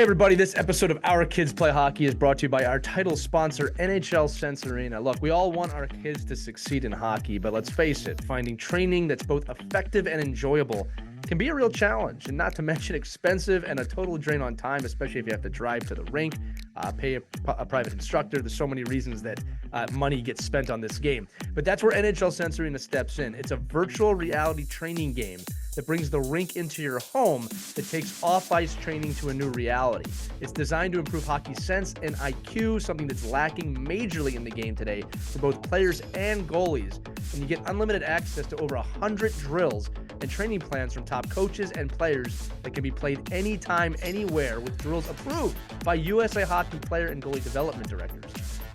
Hey everybody, this episode of Our Kids Play Hockey is brought to you by our title sponsor, NHL Sense Arena. Look, we all want our kids to succeed in hockey, but let's face it, finding training that's both effective and enjoyable can be a real challenge, and not to mention expensive and a total drain on time, especially if you have to drive to the rink, pay a private instructor. There's so many reasons that money gets spent on this game. But that's where NHL Sense Arena steps in. It's a virtual reality training game that brings the rink into your home that takes off-ice training to a new reality. It's designed to improve hockey sense and IQ, something that's lacking majorly in the game today for both players and goalies. And you get unlimited access to over 100 drills and training plans from top coaches and players that can be played anytime, anywhere, with drills approved by USA Hockey player and goalie development directors.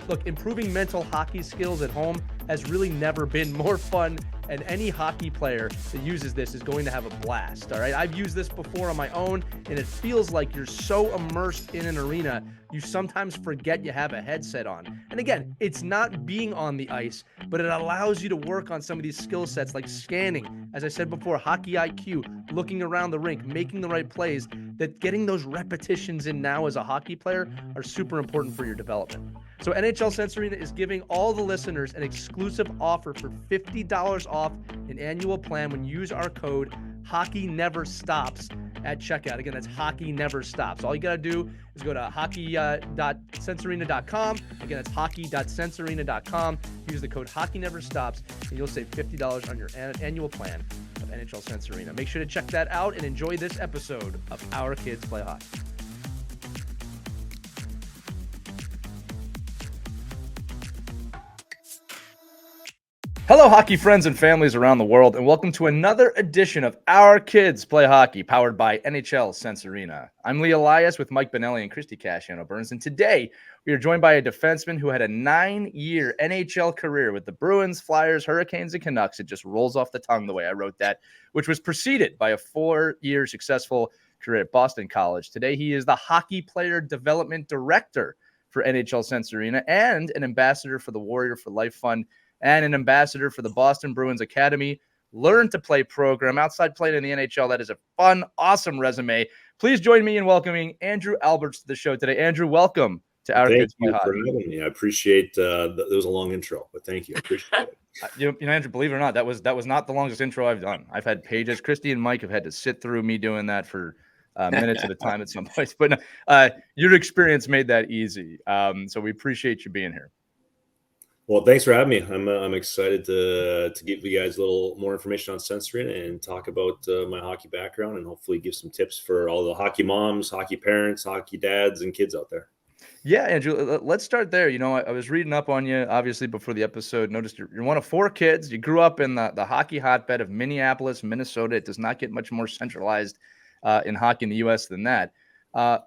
Look, improving mental hockey skills at home has really never been more fun, and any hockey player that uses this is going to have a blast, all right? I've used this before on my own, and it feels like you're so immersed in an arena, you sometimes forget you have a headset on. And again, it's not being on the ice, but it allows you to work on some of these skill sets like scanning, as I said before, hockey IQ, looking around the rink, making the right plays, that getting those repetitions in now as a hockey player are super important for your development. So NHL Sense Arena is giving all the listeners an exclusive offer for $50 off an annual plan when you use our code HOCKEYNEVERSTOPS at checkout. Again, that's Hockey Never Stops. All you got to do is go to hockey.sensearena.com. Again, that's hockey.sensearena.com. Use the code HOCKEYNEVERSTOPS, and you'll save $50 on your annual plan of NHL Sense Arena. Make sure to check that out and enjoy this episode of Our Kids Play Hockey. Hello, hockey friends and families around the world, and welcome to another edition of Our Kids Play Hockey, powered by NHL Sense Arena. I'm Lee Elias with Mike Benelli and Christy Casciano-Burns, and today we are joined by a defenseman who had a 9-year NHL career with the Bruins, Flyers, Hurricanes, and Canucks. It just rolls off the tongue the way I wrote that, which was preceded by a 4-year successful career at Boston College. Today, he is the Hockey Player Development Director for NHL Sense Arena and an ambassador for the Warrior for Life Fund, and an ambassador for the Boston Bruins Academy Learn to Play program outside playing in the NHL. That is a fun, awesome resume. Please join me in welcoming Andrew Alberts to the show today. Andrew, welcome to Our Kids Play Hockey. Thank you for having me. I appreciate that was a long intro, but thank you. I appreciate it. You know, Andrew, believe it or not, that was not the longest intro I've done. I've had pages. Christy and Mike have had to sit through me doing that for minutes at a time at some place. But your experience made that easy. So we appreciate you being here. Well, thanks for having me. I'm excited to give you guys a little more information on Sense Arena and talk about my hockey background and hopefully give some tips for all the hockey moms, hockey parents, hockey dads, and kids out there. Yeah, Andrew, let's start there. You know, I was reading up on you, obviously, before the episode. Noticed you're one of 4 kids. You grew up in the hockey hotbed of Minneapolis, Minnesota. It does not get much more centralized in hockey in the U.S. than that.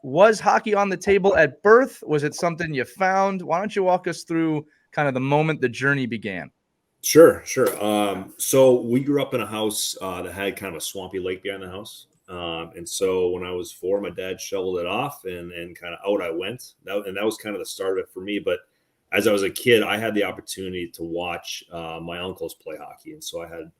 Was hockey on the table at birth? Was it something you found? Why don't you walk us through kind of the moment the journey began? Sure. So we grew up in a house that had kind of a swampy lake behind the house. And so when I was 4, my dad shoveled it off and kind of out I went. That was kind of the start of it for me. But as I was a kid, I had the opportunity to watch my uncles play hockey. And so I had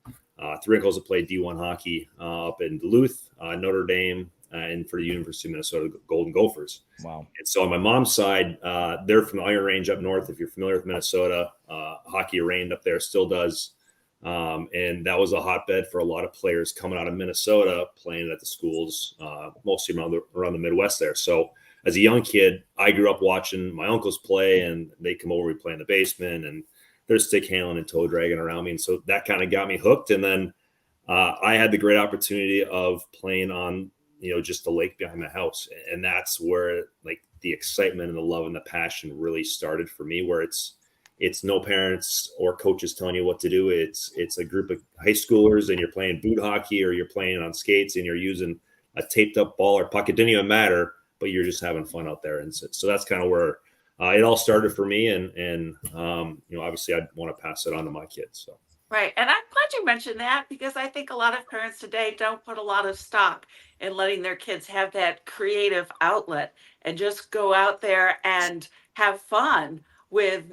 3 uncles that played D1 hockey up in Duluth, Notre Dame, and for the University of Minnesota Golden Gophers. Wow. And so on my mom's side, they're from the Iron Range up north. If you're familiar with Minnesota, hockey reigned up there, still does. And that was a hotbed for a lot of players coming out of Minnesota playing at the schools, mostly around the Midwest there. So as a young kid, I grew up watching my uncles play, and they come over, we play in the basement, and there's stick handling and toe dragging around me. And so that kind of got me hooked. And then I had the great opportunity of playing on, just the lake behind the house. And that's where like the excitement and the love and the passion really started for me, where it's no parents or coaches telling you what to do. It's a group of high schoolers, and you're playing boot hockey or you're playing on skates and you're using a taped up ball or puck. It didn't even matter, but you're just having fun out there. And so that's kind of where it all started for me. And obviously I'd want to pass it on to my kids. So. Right. And I'm glad you mentioned that, because I think a lot of parents today don't put a lot of stock in letting their kids have that creative outlet and just go out there and have fun with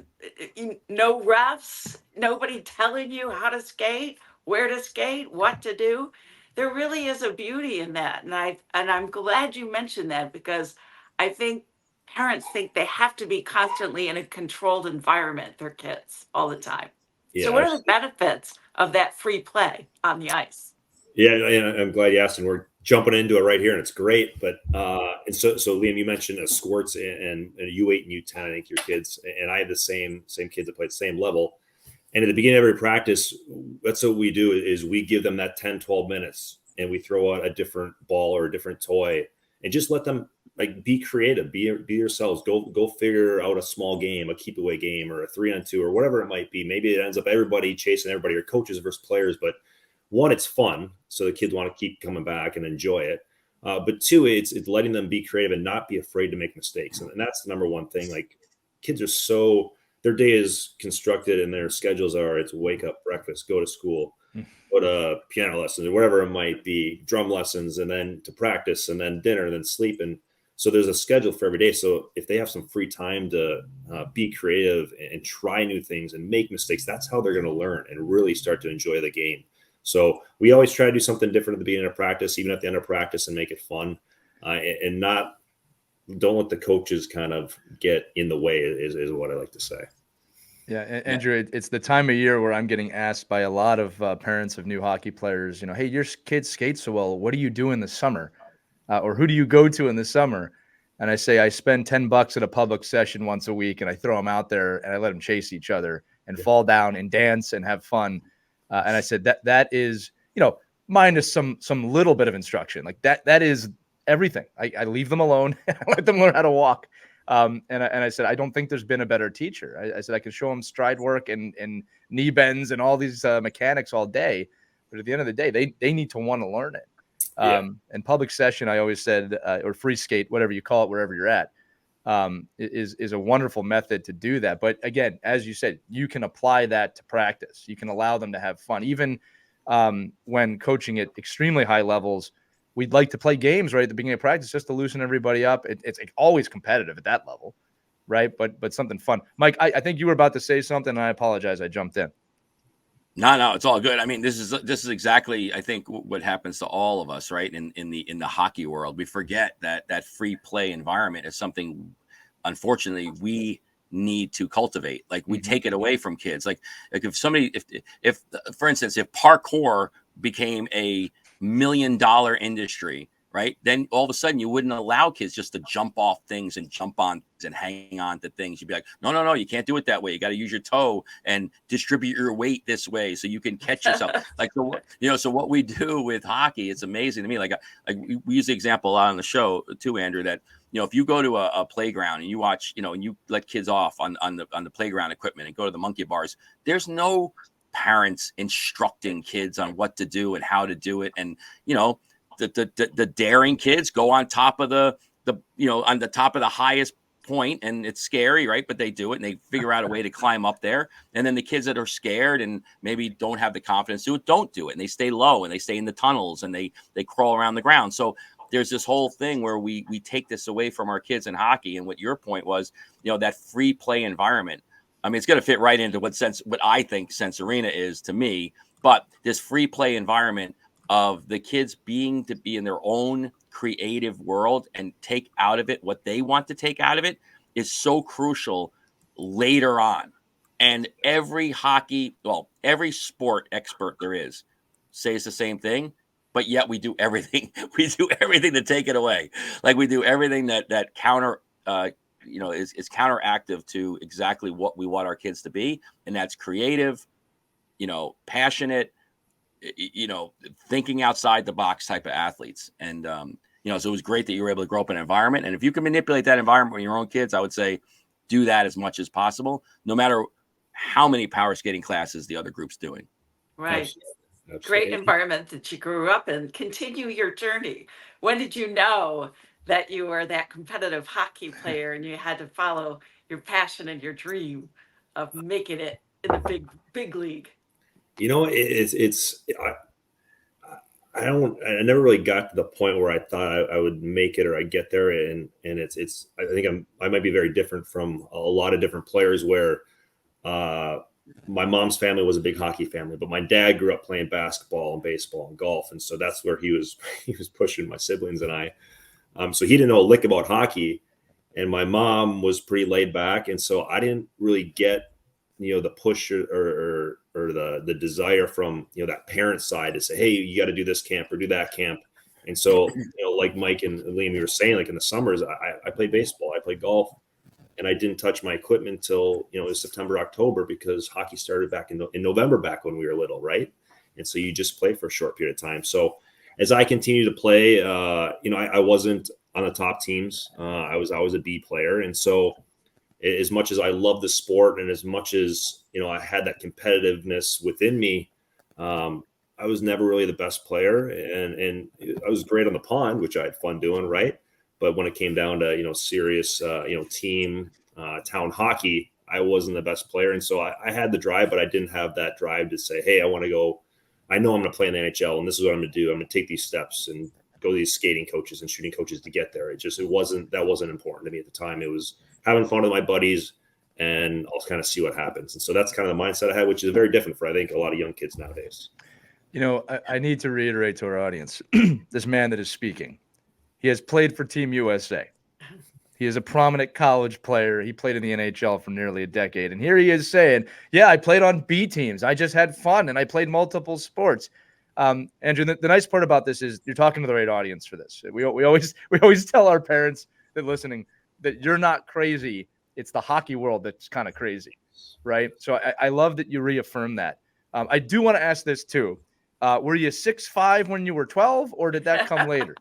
no refs, nobody telling you how to skate, where to skate, what to do. There really is a beauty in that. And I'm glad you mentioned that, because I think parents think they have to be constantly in a controlled environment, their kids, all the time. So Yeah. what are the benefits of that free play on the ice? Yeah, and I'm glad you asked, and we're jumping into it right here, and it's great. But and so Liam, you mentioned sports and U8 and U10. I think your kids, and I had the same kids that played the same level. And at the beginning of every practice, that's what we do is we give them that 10, 12 minutes, and we throw out a different ball or a different toy, and just let them like be creative, be yourselves. Go figure out a small game, a keep away game, or a 3-on-2, or whatever it might be. Maybe it ends up everybody chasing everybody, or coaches versus players, but one, it's fun, so the kids want to keep coming back and enjoy it. But two, it's letting them be creative and not be afraid to make mistakes, and that's the number one thing. Like kids are their day is constructed and their schedules are it's wake up, breakfast, go to school, go to piano lessons or whatever it might be, drum lessons, and then to practice, and then dinner, and then sleep. And so there's a schedule for every day. So if they have some free time to be creative and try new things and make mistakes, that's how they're going to learn and really start to enjoy the game. So we always try to do something different at the beginning of practice, even at the end of practice, and make it fun, and don't let the coaches kind of get in the way is what I like to say. Yeah, Andrew, it's the time of year where I'm getting asked by a lot of parents of new hockey players, hey, your kid skates so well. What do you do in the summer? Or who do you go to in the summer? And I say, I spend $10 at a public session once a week, and I throw them out there and I let them chase each other and fall down and dance and have fun. And I said that is, minus some little bit of instruction. Like that is everything. I leave them alone and I let them learn how to walk. And I said, I don't think there's been a better teacher. I said, I can show them stride work and knee bends and all these mechanics all day. But at the end of the day, they need to want to learn it. And public session, I always said, or free skate, whatever you call it, wherever you're at, is a wonderful method to do that. But again, as you said, you can apply that to practice. You can allow them to have fun. Even when coaching at extremely high levels, we'd like to play games right at the beginning of practice just to loosen everybody up. It's always competitive at that level, right? But something fun. Mike, I think you were about to say something, and I apologize. I jumped in. No, it's all good. I mean, this is exactly, I think, what happens to all of us, right? In the hockey world, we forget that free play environment is something, unfortunately, we need to cultivate. Like we take it away from kids. Like if somebody, if for instance, if parkour became a $1 million industry, right? Then all of a sudden you wouldn't allow kids just to jump off things and jump on and hang on to things. You'd be like, no, you can't do it that way. You got to use your toe and distribute your weight this way so you can catch yourself. Like, so what we do with hockey, it's amazing to me. Like we use the example a lot on the show too, Andrew, that, if you go to a playground and you watch, and you let kids off on the playground equipment and go to the monkey bars, there's no parents instructing kids on what to do and how to do it. And, the daring kids go on top of on the top of the highest point, and it's scary, right? But they do it and they figure out a way to climb up there. And then the kids that are scared and maybe don't have the confidence to do it, don't do it. And they stay low and they stay in the tunnels and they crawl around the ground. So there's this whole thing where we take this away from our kids in hockey. And what your point was, that free play environment. I mean, it's going to fit right into what I think Sense Arena is to me, but this free play environment of the kids being in their own creative world and take out of it what they want to take out of it is so crucial later on. And every sport expert there is says the same thing, but yet we do everything. We do everything to take it away. Like we do everything that counter, is counteractive to exactly what we want our kids to be. And that's creative, passionate, thinking outside the box type of athletes. And, so it was great that you were able to grow up in an environment. And if you can manipulate that environment with your own kids, I would say do that as much as possible, no matter how many power skating classes the other group's doing. Right. Absolutely. Great environment that you grew up in. Continue your journey. When did you know that you were that competitive hockey player and you had to follow your passion and your dream of making it in the big league? I never really got to the point where I thought I would make it or I'd get there. And I think I might be very different from a lot of different players where my mom's family was a big hockey family, but my dad grew up playing basketball and baseball and golf. And so that's where he was pushing my siblings and I. So he didn't know a lick about hockey. and my mom was pretty laid back. And so I didn't really get, the push or the desire from, that parent side to say, hey, you got to do this camp or do that camp. And so, like Mike and Liam, you were saying, like in the summers, I played baseball, I played golf, and I didn't touch my equipment till, it was September, October, because hockey started back in November, back when we were little. Right. And so you just play for a short period of time. So as I continued to play, I wasn't on the top teams. I was a B player. And so as much as I love the sport and as much as, I had that competitiveness within me, I was never really the best player, and I was great on the pond, which I had fun doing. Right. But when it came down to, serious, team, town hockey, I wasn't the best player. And so I had the drive, but I didn't have that drive to say, hey, I want to go, I know I'm going to play in the NHL, and this is what I'm going to do. I'm going to take these steps and go to these skating coaches and shooting coaches to get there. That wasn't important to me at the time. It was having fun with my buddies, and I'll kind of see what happens. And so that's kind of the mindset I had, which is very different for, I think, a lot of young kids nowadays. I need to reiterate to our audience, this man that is speaking, he has played for Team USA. He is a prominent college player. He played in the NHL for nearly a decade. And here he is saying, yeah, I played on B teams. I just had fun, and I played multiple sports. Andrew, the nice part about this is you're talking to the right audience for this. We always tell our parents that listening that you're not crazy. It's the hockey world that's kind of crazy, right? So I love that you reaffirm that. I do want to ask this too. Were you 6'5" when you were 12, or did that come later?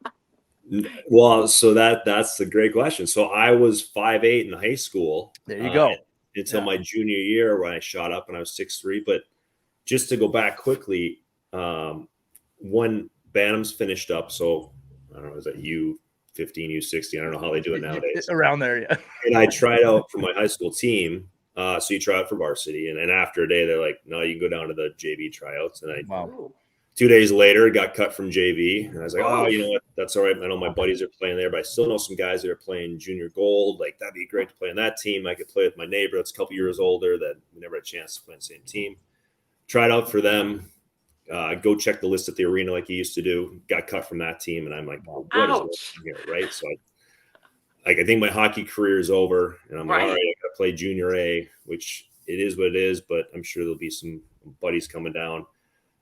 Well, so that's a great question. So I was 5'8" in high school. There you go. Until my junior year, when I shot up and I was 6'3". But just to go back quickly, when Bantams finished up, so I don't know, is that U15, U16? I don't know how they do it nowadays. Around there, yeah. And I tried out for my high school team. So you try out for varsity, and after a day, they're like, no, you can go down to the JV tryouts. And Wow. 2 days later, got cut from JV, and I was like, oh, you know what? That's all right. I know my buddies are playing there, but I still know some guys that are playing junior gold. Like, that'd be great to play on that team. I could play with my neighbor that's a couple years older that we never had a chance to play on the same team. Tried out for them. Go check the list at the arena like he used to do. Got cut from that team, and I'm like, well, what is going on here, right? So I think my hockey career is over, and I'm like, all right, I got to play junior A, which it is what it is, but I'm sure there'll be some buddies coming down.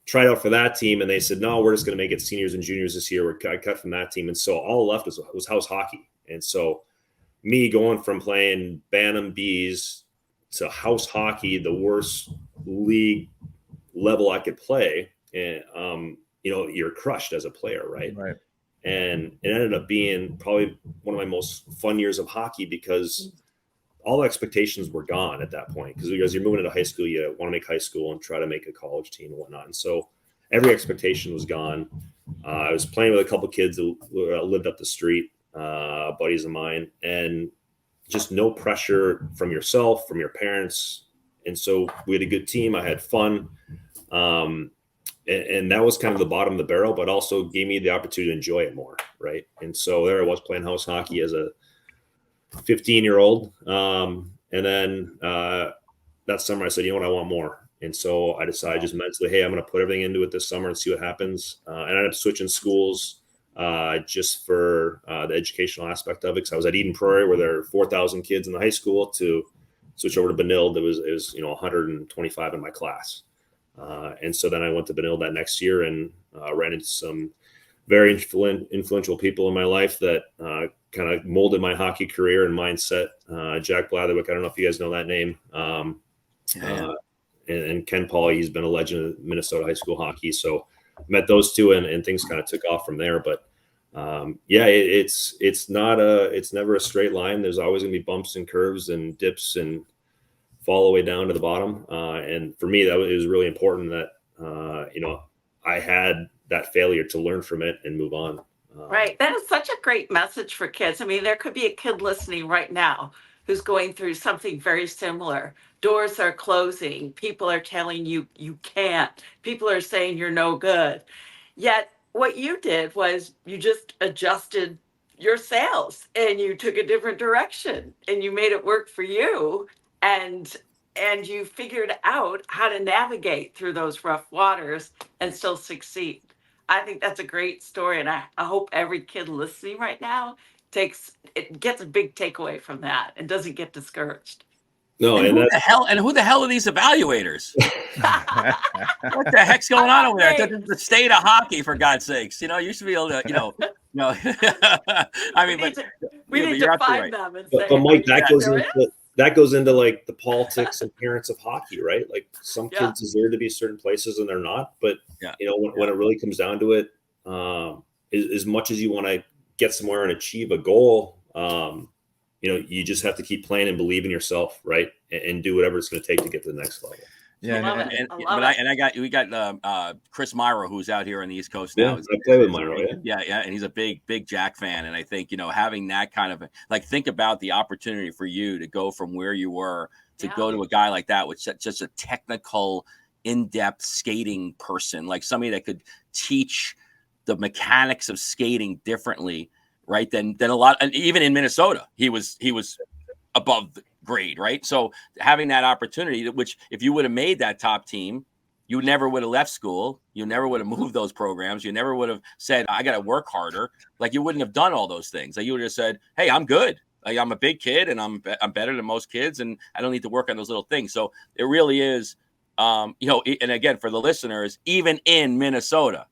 Tried out for that team, and they said, no, we're just going to make it seniors and juniors this year. I cut from that team. And so all left was house hockey. And so me going from playing Bantam Bees to house hockey, the worst league level I could play, and you're crushed as a player, right? Right. And it ended up being probably one of my most fun years of hockey, because all expectations were gone at that point, because as you're moving into high school, you want to make high school and try to make a college team and whatnot. And so every expectation was gone. I was playing with a couple kids that lived up the street, buddies of mine, and just no pressure from yourself, from your parents. And so we had a good team. I had fun. And that was kind of the bottom of the barrel, but also gave me the opportunity to enjoy it more. Right. And so there I was playing house hockey as a 15-year-old. And then that summer I said, you know what, I want more. And so I decided just mentally, hey, I'm going to put everything into it this summer and see what happens. And I ended up switching schools just for the educational aspect of it. Because I was at Eden Prairie, where there are 4,000 kids in the high school, to switch over to Benilde. It was 125 in my class. And so then I went to Benilde that next year, and ran into some very influential people in my life that kind of molded my hockey career and mindset. Jack Blatherwick, I don't know if you guys know that name. And Ken Paul, he's been a legend of Minnesota high school hockey. So met those two, and things kind of took off from there. But it's never a straight line. There's always going to be bumps and curves and dips and fall all the way down to the bottom. And for me, it was really important that, I had that failure to learn from it and move on. Right. That is such a great message for kids. I mean, there could be a kid listening right now who's going through something very similar. Doors are closing. People are telling you you can't. People are saying you're no good. Yet what you did was you just adjusted your sails and you took a different direction and you made it work for you. And you figured out how to navigate through those rough waters and still succeed. I think that's a great story. And I hope every kid listening right now gets a big takeaway from that and doesn't get discouraged. No, and and who that's the hell are these evaluators? What the heck's going on over there? It's the state of hockey, for God's sakes. You used to be able to, I mean, we need to find them and say, but Mike, that goes into like the politics and parents of hockey, right? Like some kids deserve to be certain places and they're not. But when it really comes down to it, as much as you want to get somewhere and achieve a goal, you just have to keep playing and believe in yourself, right? And do whatever it's going to take to get to the next level. Yeah, we got Chris Myro, who's out here on the East Coast now. I play with Myro, yeah, and he's a big Jack fan. And I think having that kind of think about the opportunity for you to go from where you were to go to a guy like that with just a technical, in-depth skating person, like somebody that could teach the mechanics of skating differently, right? Than a lot. And even in Minnesota, he was above the grade, right? So having that opportunity, which if you would have made that top team, you never would have left school. You never would have moved those programs. You never would have said, I got to work harder. Like you wouldn't have done all those things. Like you would have said, hey, I'm good. Like I'm a big kid and I'm better than most kids. And I don't need to work on those little things. So it really is, and again, for the listeners, even in Minnesota,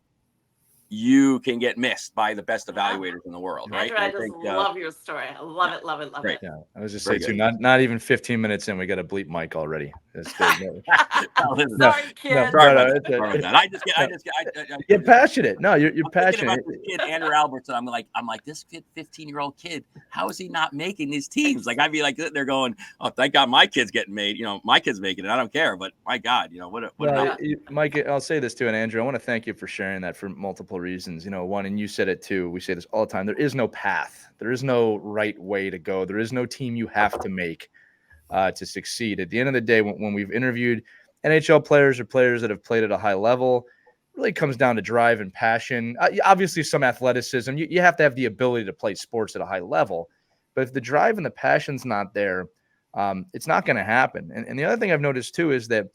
you can get missed by the best evaluators in the world, right? Andrew, I just love your story. I love it, love it, love it. Yeah, I was just saying too. Not even 15 minutes in, we got to bleep Mike already. Sorry, kid. I get passionate. No, you're passionate. About this kid, Andrew Albertson. I'm like, this kid, 15-year-old kid. How is he not making these teams? Like I'd be like, they're going, oh, thank God my kid's getting made. My kid's making it. I don't care, but my God, what Mike, I'll say this too, and Andrew, I want to thank you for sharing that for multiple reasons. One, and you said it too. We say this all the time. There is no path. There is no right way to go. There is no team you have to make to succeed. At the end of the day, when we've interviewed NHL players or players that have played at a high level, it really comes down to drive and passion. Obviously, some athleticism. You have to have the ability to play sports at a high level. But if the drive and the passion's not there, it's not going to happen. And the other thing I've noticed too is that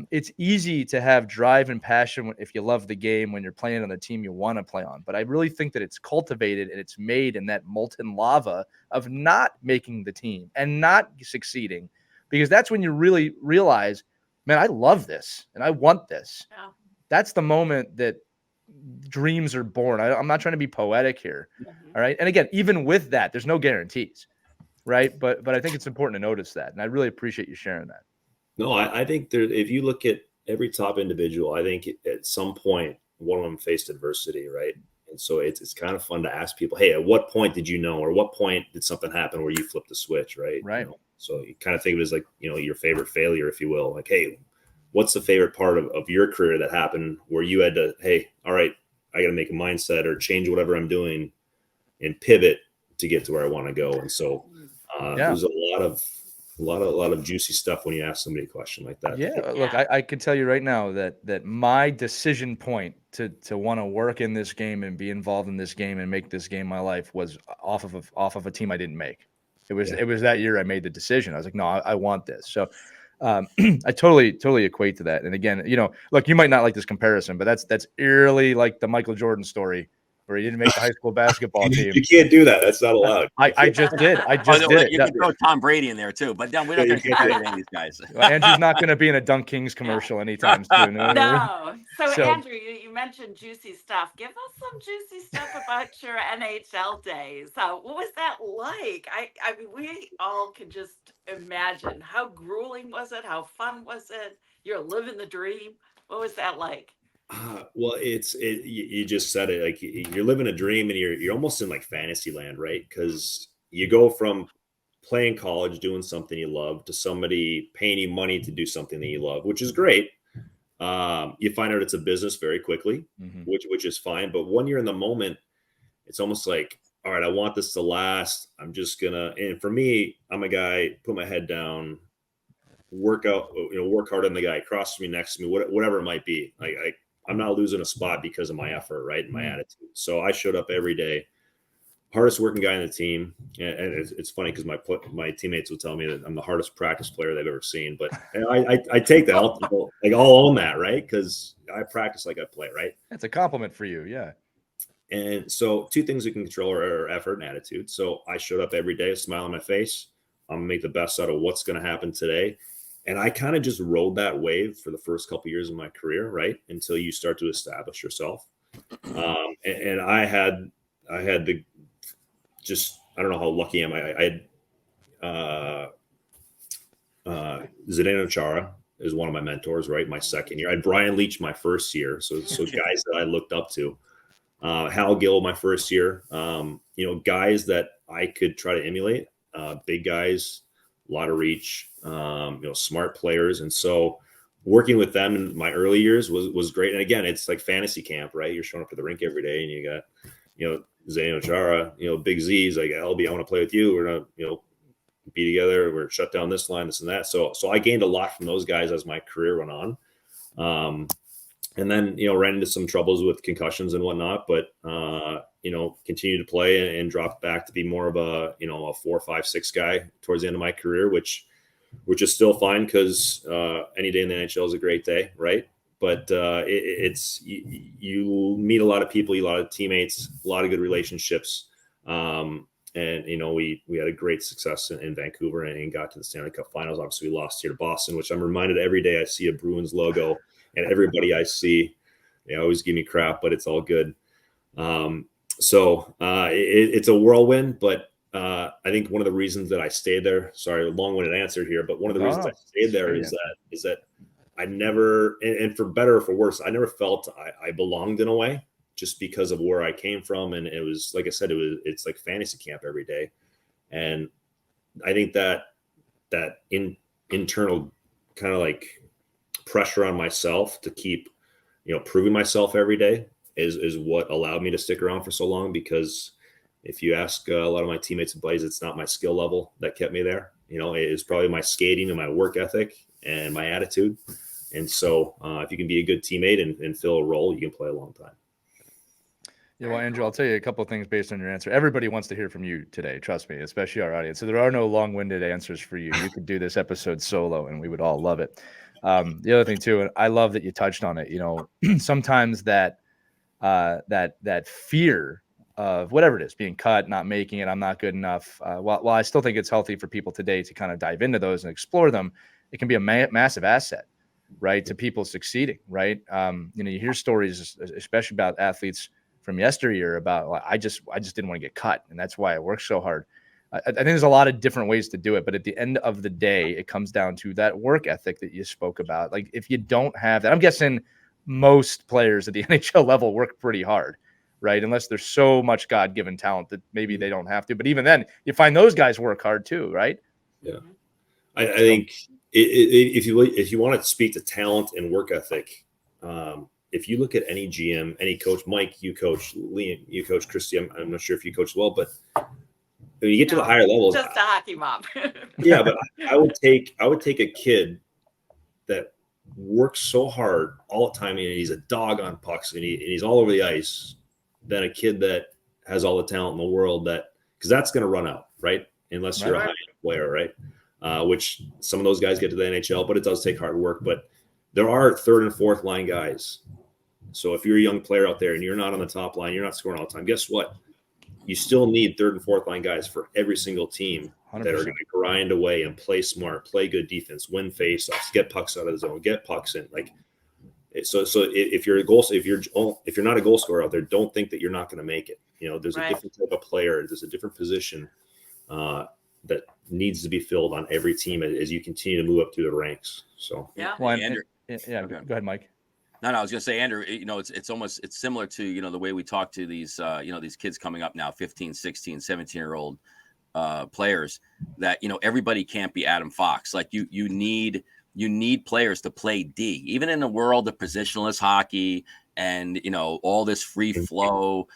it's easy to have drive and passion if you love the game when you're playing on the team you want to play on. But I really think that it's cultivated and it's made in that molten lava of not making the team and not succeeding, because that's when you really realize, man, I love this and I want this. Yeah. That's the moment that dreams are born. I'm not trying to be poetic here. All right. And again, even with that, there's no guarantees. Right. But I think it's important to notice that. And I really appreciate you sharing that. No, I think if you look at every top individual, I think at some point, one of them faced adversity, right? And so it's kind of fun to ask people, hey, at what point did you know, or what point did something happen where you flipped the switch, right? Right. So you kind of think of it as like, your favorite failure, if you will. Like, hey, what's the favorite part of your career that happened where you had to, hey, all right, I got to make a mindset or change whatever I'm doing and pivot to get to where I want to go. And so there's a lot of juicy stuff when you ask somebody a question like that. Yeah, look, I can tell you right now that my decision point to want to work in this game and be involved in this game and make this game my life was off of a team I didn't make. It was that year I made the decision. I was like, no, I want this. So I totally equate to that. And again, look, you might not like this comparison, but that's eerily like the Michael Jordan story, where he didn't make the high school basketball team. You can't do that. That's not allowed. I just did. You can throw Tom Brady in there too, but we're not going to compare any of these guys. Andrew's not going to be in a Dunk Kings commercial anytime soon. No. So Andrew, you mentioned juicy stuff. Give us some juicy stuff about your NHL days. What was that like? I mean, we all can just imagine. How grueling was it? How fun was it? You're living the dream. What was that like? Well, you just said it, like you're living a dream and you're almost in like fantasy land, right? Because you go from playing college, doing something you love, to somebody paying you money to do something that you love, which is great. You find out it's a business very quickly, which is fine. But when you're in the moment, it's almost like, all right, I want this to last. I'm just gonna, and for me, I'm a guy, put my head down, work hard on the guy across from me, next to me, whatever it might be. I'm not losing a spot because of my effort, right? And my attitude. So I showed up every day, hardest working guy on the team. And it's funny because my teammates will tell me that I'm the hardest practice player they've ever seen. But I take that. I'll own that, right? Because I practice like I play, right? That's a compliment for you. Yeah. And so two things we can control are effort and attitude. So I showed up every day, a smile on my face. I'm gonna make the best out of what's going to happen today. And I kind of just rode that wave for the first couple of years of my career, right? Until you start to establish yourself. And I had the just, I don't know how lucky am I had Zdeno Chara is one of my mentors, right? My second year. I had Brian Leach my first year. So guys that I looked up to. Hal Gill my first year. Guys that I could try to emulate. Big guys, a lot of reach, smart players. And so working with them in my early years was great. And again, it's like fantasy camp, right? You're showing up to the rink every day and you got, Zdeno Chara, Big Z's like, LB, I want to play with you. We're going to, be together. We're shut down this line, this and that. So I gained a lot from those guys as my career went on. And then, ran into some troubles with concussions and whatnot, but, continued to play and dropped back to be more of a 4, 5, 6 guy towards the end of my career, which is still fine because any day in the NHL is a great day, right? But it's you meet a lot of people, a lot of teammates, a lot of good relationships. And, we had a great success in Vancouver and got to the Stanley Cup Finals. Obviously, we lost here to Boston, which I'm reminded every day I see a Bruins logo. And everybody I see, they always give me crap, but it's all good. It's a whirlwind, but I think one of the reasons that I stayed there, sorry, long-winded answer here, but one of the reasons I stayed there is that I never, and for better or for worse, I never felt I belonged in a way just because of where I came from. And it was, like I said, it's like fantasy camp every day. And I think that internal kind of like pressure on myself to keep, proving myself every day is what allowed me to stick around for so long. Because if you ask a lot of my teammates and buddies, it's not my skill level that kept me there. It is probably my skating and my work ethic and my attitude. And so if you can be a good teammate and fill a role, you can play a long time. Yeah, well, Andrew, I'll tell you a couple of things based on your answer. Everybody wants to hear from you today, trust me, especially our audience. So there are no long-winded answers for you. You could do this episode solo, and we would all love it. The other thing too, and I love that you touched on it. Sometimes that fear of whatever it is, being cut, not making it, I'm not good enough. While I still think it's healthy for people today to kind of dive into those and explore them, it can be a massive asset, right, to people succeeding, right? You hear stories, especially about athletes from yesteryear about, well, I just didn't want to get cut, and that's why I worked so hard. I think there's a lot of different ways to do it, but at the end of the day, it comes down to that work ethic that you spoke about. Like if you don't have that, I'm guessing most players at the NHL level work pretty hard, right? Unless there's so much God-given talent that maybe they don't have to. But even then, you find those guys work hard too, right? Yeah, I think if you want to speak to talent and work ethic, if you look at any GM, any coach, Mike, you coach, Liam, you coach, Christy, I'm not sure if you coach well, but when you get to the higher levels, just a hockey mom. Yeah, but I would take a kid that works so hard all the time and he's a dog on pucks and he's all over the ice than a kid that has all the talent in the world, because that's going to run out, right? Unless you're a high-end player, right? Which some of those guys get to the NHL, but it does take hard work. But there are third and fourth line guys. So if you're a young player out there and you're not on the top line, you're not scoring all the time, guess what? You still need third and fourth line guys for every single team 100%. That are going to grind away and play smart, play good defense, win faceoffs, get pucks out of the zone, get pucks in. Like, so if you're not a goal scorer out there, don't think that you're not going to make it. There's a different type of player. There's a different position that needs to be filled on every team as you continue to move up through the ranks. So Well, Andrew, go ahead, Mike. No, I was going to say, Andrew, it's similar to, the way we talk to these, these kids coming up now, 15, 16, 17-year-old players that, everybody can't be Adam Fox. Like you need players to play D, even in the world of positionless hockey and, all this free flow,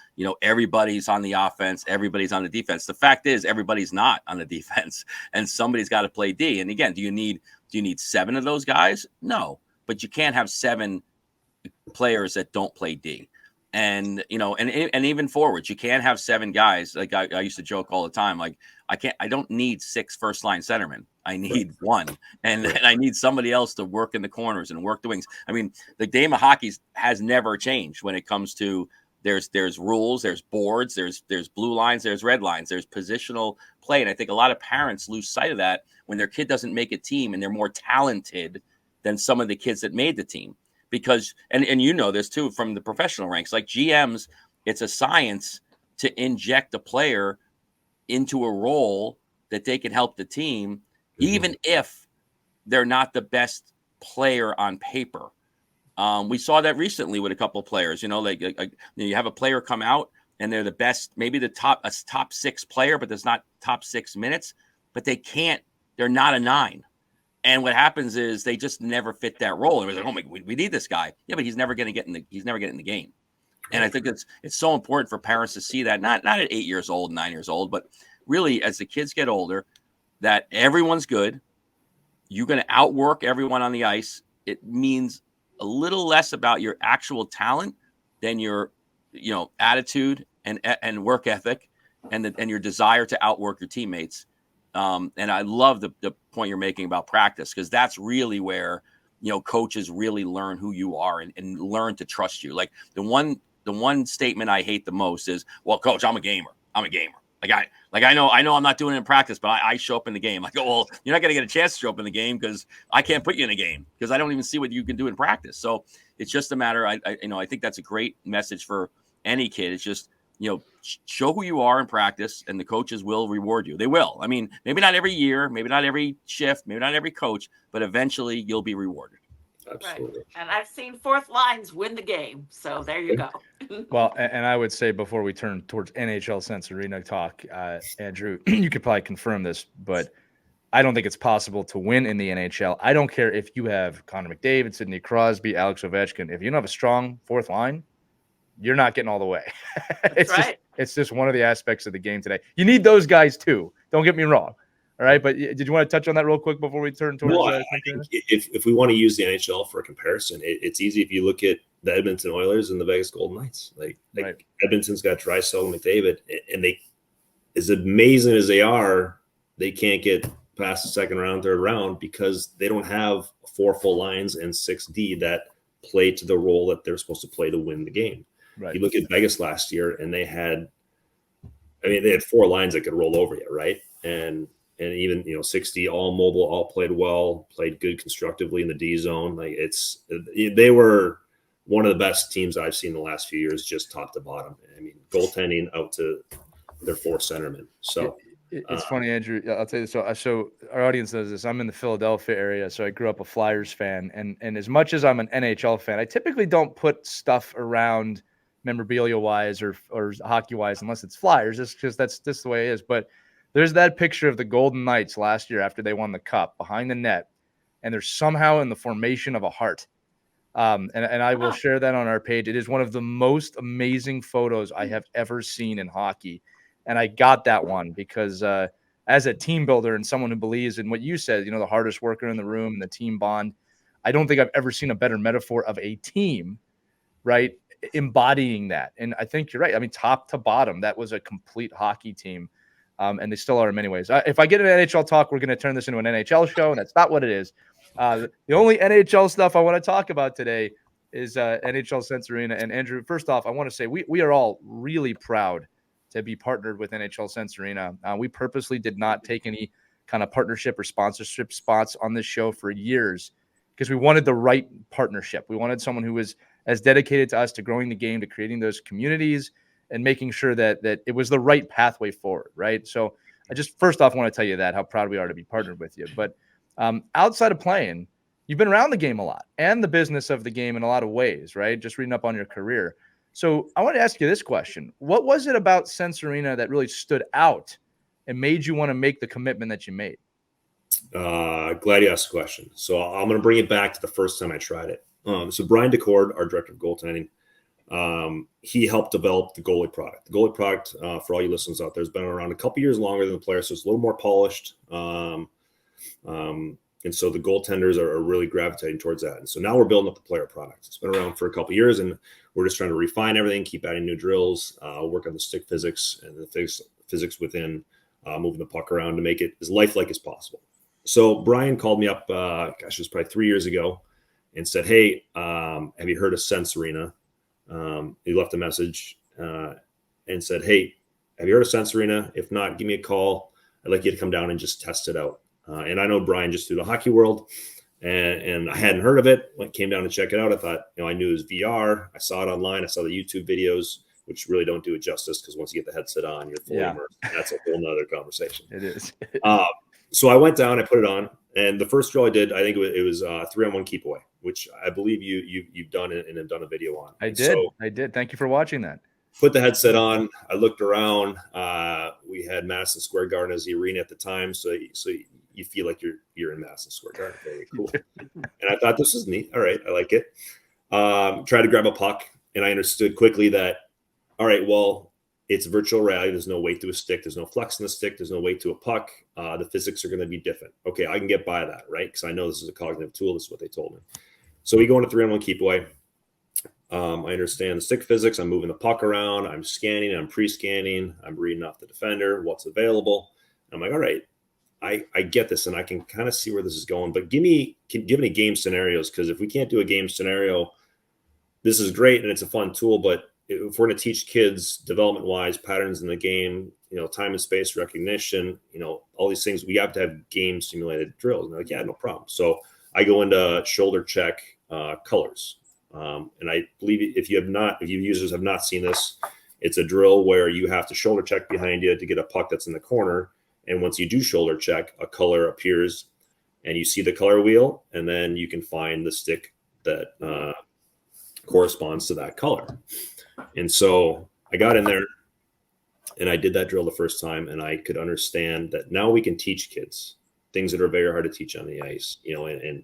everybody's on the offense, everybody's on the defense. The fact is everybody's not on the defense and somebody's got to play D. And again, do you need 7 of those guys? No, but you can't have 7 players that don't play D. And and even forwards, you can't have 7 guys. Like I used to joke all the time, like I don't need 6 first line centermen. I need 1, and I need somebody else to work in the corners and work the wings. I mean, the game of hockey has never changed when it comes to There's rules, there's boards, there's blue lines, there's red lines, there's positional play. And I think a lot of parents lose sight of that when their kid doesn't make a team and they're more talented than some of the kids that made the team. Because, and you know this too from the professional ranks, like GMs, it's a science to inject a player into a role that they can help the team, even if they're not the best player on paper. We saw that recently with a couple of players, like you have a player come out and they're the best, maybe a top 6 player, but there's not top 6 minutes, but they're not a 9. And what happens is they just never fit that role. And we're like, oh my, we need this guy. Yeah, but he's never going to get in the game. And I think it's so important for parents to see that, not at 8 years old, 9 years old, but really as the kids get older, that everyone's good. You're going to outwork everyone on the ice. It means a little less about your actual talent than your, attitude and work ethic and your desire to outwork your teammates. And I love the point you're making about practice, because that's really where, coaches really learn who you are and learn to trust you. Like the one statement I hate the most is, well, coach, I'm a gamer. I know I'm not doing it in practice, but I show up in the game. I go, well, you're not going to get a chance to show up in the game because I can't put you in a game because I don't even see what you can do in practice. So it's just a matter. I think that's a great message for any kid. It's just, show who you are in practice and the coaches will reward you. They will. I mean, maybe not every year, maybe not every shift, maybe not every coach, but eventually you'll be rewarded. Absolutely. Right. And I've seen fourth lines win the game. So there you go. Well, and I would say before we turn towards NHL Sense Arena talk, Andrew, you could probably confirm this, but I don't think it's possible to win in the NHL. I don't care if you have Connor McDavid, Sidney Crosby, Alex Ovechkin. If you don't have a strong fourth line, you're not getting all the way. It's just one of the aspects of the game today. You need those guys too. Don't get me wrong. All right, but did you want to touch on that real quick before we turn towards? I think if we want to use the NHL for a comparison, it's easy if you look at the Edmonton Oilers and the Vegas Golden Knights. Like Edmonton's got Draisaitl and McDavid, and they, as amazing as they are, they can't get past the second round, third round because they don't have 4 full lines and 6D that play to the role that they're supposed to play to win the game. Right. You look at Vegas last year, and they had 4 lines that could roll over you, right? And even 60 all mobile, all played well, played good constructively in the D zone. Like they were one of the best teams I've seen in the last few years, just top to bottom. I mean, goaltending out to their 4 centermen. So it's funny, Andrew. I'll tell you this. So our audience knows this. I'm in the Philadelphia area, so I grew up a Flyers fan, and as much as I'm an NHL fan, I typically don't put stuff around memorabilia wise or hockey wise unless it's Flyers, just because that's just the way it is. But there's that picture of the Golden Knights last year after they won the cup behind the net, and they're somehow in the formation of a heart. And I will share that on our page. It is one of the most amazing photos I have ever seen in hockey. And I got that one because as a team builder and someone who believes in what you said, the hardest worker in the room and the team bond, I don't think I've ever seen a better metaphor of a team, right, embodying that. And I think you're right. I mean, top to bottom, that was a complete hockey team. And they still are in many ways. If I get an NHL talk, we're going to turn this into an NHL show, and that's not what it is. The only NHL stuff I want to talk about today is NHL Sense Arena. And Andrew, first off, I want to say we are all really proud to be partnered with NHL Sense Arena. We purposely did not take any kind of partnership or sponsorship spots on this show for years because we wanted the right partnership. We wanted someone who was as dedicated to us to growing the game, to creating those communities, and making sure that it was the right pathway forward, right? So I just first off want to tell you how proud we are to be partnered with you. But outside of playing, you've been around the game a lot and the business of the game in a lot of ways, right? Just reading up on your career. So I want to ask you this question. What was it about Sense Arena that really stood out and made you want to make the commitment that you made? Glad you asked the question. So I'm going to bring it back to the first time I tried it. So Brian DeCord, our director of goaltending, he helped develop the goalie product. The goalie product, for all you listeners out there, has been around a couple years longer than the player, so it's a little more polished. And so the goaltenders are really gravitating towards that. And so now we're building up the player product. It's been around for a couple years, and we're just trying to refine everything, keep adding new drills, work on the stick physics and the physics within moving the puck around to make it as lifelike as possible. So Brian called me up, it was probably 3 years ago, and said, "Hey, have you heard of Sense Arena? He left a message and said, "Hey, have you heard of Sensorina? If not, give me a call. I'd like you to come down and just test it out." And I know Brian just through the hockey world, and I hadn't heard of it. Came down to check it out. I thought, I knew it was VR. I saw it online. I saw the YouTube videos, which really don't do it justice, because once you get the headset on, you're fully immersed. That's a whole nother conversation. It is. So I went down, I put it on, and the first drill I did, I think it was 3-on-1 keep away, which I believe you've done it and have done a video on. I did. Thank you for watching that. Put the headset on. I looked around. We had Madison Square Garden as the arena at the time, so you feel like you're in Madison Square Garden. Very cool. And I thought, this is neat. All right, I like it. Tried to grab a puck, and I understood quickly that, all right, well, it's virtual reality. There's no weight to a stick. There's no flex in the stick. There's no weight to a puck. The physics are going to be different. Okay, I can get by that, right? Because I know this is a cognitive tool. This is what they told me. So we go into 3-on-1 keep away. I understand the stick physics. I'm moving the puck around. I'm scanning. I'm pre-scanning. I'm reading off the defender, what's available. And I'm like, all right, I get this, and I can kind of see where this is going. But give me game scenarios, because if we can't do a game scenario, this is great and it's a fun tool, but if we're going to teach kids development-wise patterns in the game, time and space recognition, all these things, we have to have game simulated drills. And they're like, yeah, no problem. So I go into shoulder check colors. And I believe if you users have not seen this, it's a drill where you have to shoulder check behind you to get a puck that's in the corner. And once you do shoulder check, a color appears and you see the color wheel, and then you can find the stick that corresponds to that color. And so I got in there and I did that drill the first time, and I could understand that now we can teach kids things that are very hard to teach on the ice, and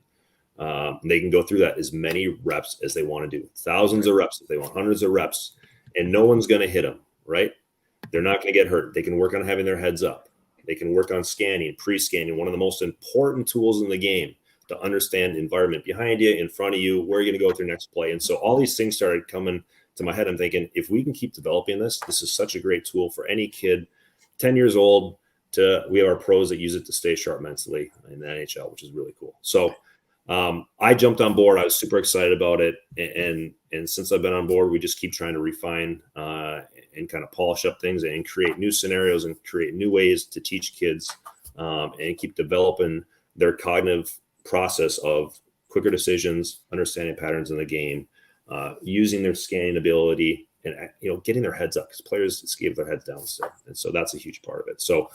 they can go through that as many reps as they want to do, thousands of reps if they want, hundreds of reps, and no one's going to hit them, right? They're not going to get hurt. They can work on having their heads up. They can work on scanning, pre-scanning, one of the most important tools in the game, to understand the environment behind you, in front of you, where you're going to go with your next play. And so all these things started coming to my head. I'm thinking, if we can keep developing this is such a great tool for any kid, 10 years old, we have our pros that use it to stay sharp mentally in the NHL, which is really cool. So I jumped on board. I was super excited about it. And since I've been on board, we just keep trying to refine and kind of polish up things and create new scenarios and create new ways to teach kids and keep developing their cognitive process of quicker decisions, understanding patterns in the game, using their scanning ability, and getting their heads up, because players escape their heads down still. And so that's a huge part of it. So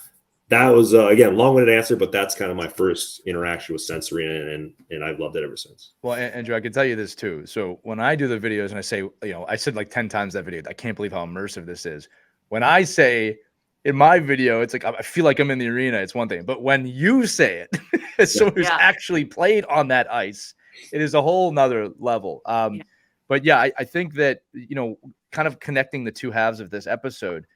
that was again, long-winded answer, but that's kind of my first interaction with Sensorina, and I've loved it ever since. Well, Andrew, I can tell you this too. So when I do the videos and I say, I said like 10 times that video, I can't believe how immersive this is. When I say in my video, it's like, I feel like I'm in the arena, it's one thing, but when you say it, as someone who's actually played on that ice, it is a whole nother level. But yeah, I think that, kind of connecting the two halves of this episode,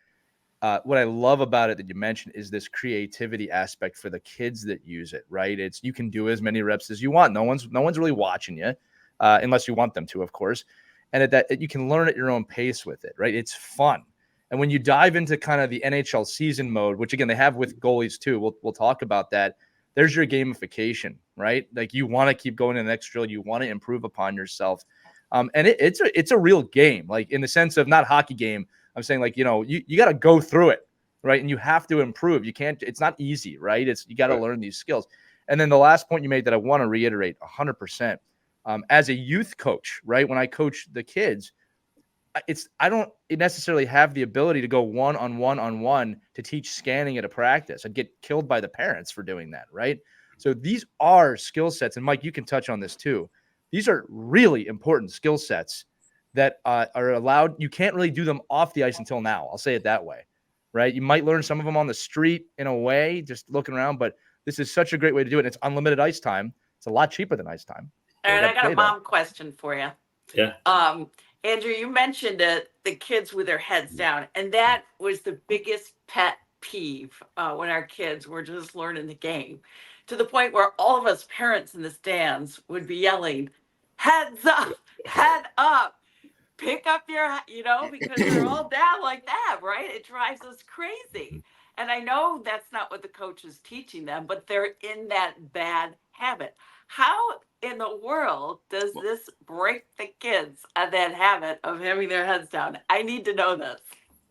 what I love about it that you mentioned is this creativity aspect for the kids that use it, right? You can do as many reps as you want. No one's really watching you, unless you want them to, of course. And you can learn at your own pace with it, right? It's fun. And when you dive into kind of the NHL season mode, which again, they have with goalies too, we'll talk about that. There's your gamification, right? Like, you want to keep going to the next drill. You want to improve upon yourself. And it's a real game, like in the sense of not hockey game. I'm saying, like, you got to go through it, right? And you have to improve. It's not easy, right? You got to learn these skills. And then the last point you made that I want to reiterate 100%, as a youth coach, right? When I coach the kids, I don't necessarily have the ability to go one-on-one to teach scanning at a practice. I'd get killed by the parents for doing that, right? So these are skill sets, and Mike, you can touch on this too. These are really important skill sets that are allowed. You can't really do them off the ice until now. I'll say it that way, right? You might learn some of them on the street in a way, just looking around, but this is such a great way to do it. And it's unlimited ice time. It's a lot cheaper than ice time. All right, I got a mom question for you. Yeah. Andrew, you mentioned the kids with their heads down, and that was the biggest pet peeve when our kids were just learning the game, to the point where all of us parents in the stands would be yelling, "Heads up, head up, pick up your," because they're all down like that, right? It drives us crazy. And I know that's not what the coach is teaching them, but they're in that bad habit. How in the world does this break the kids of that habit of having their heads down? I need to know this.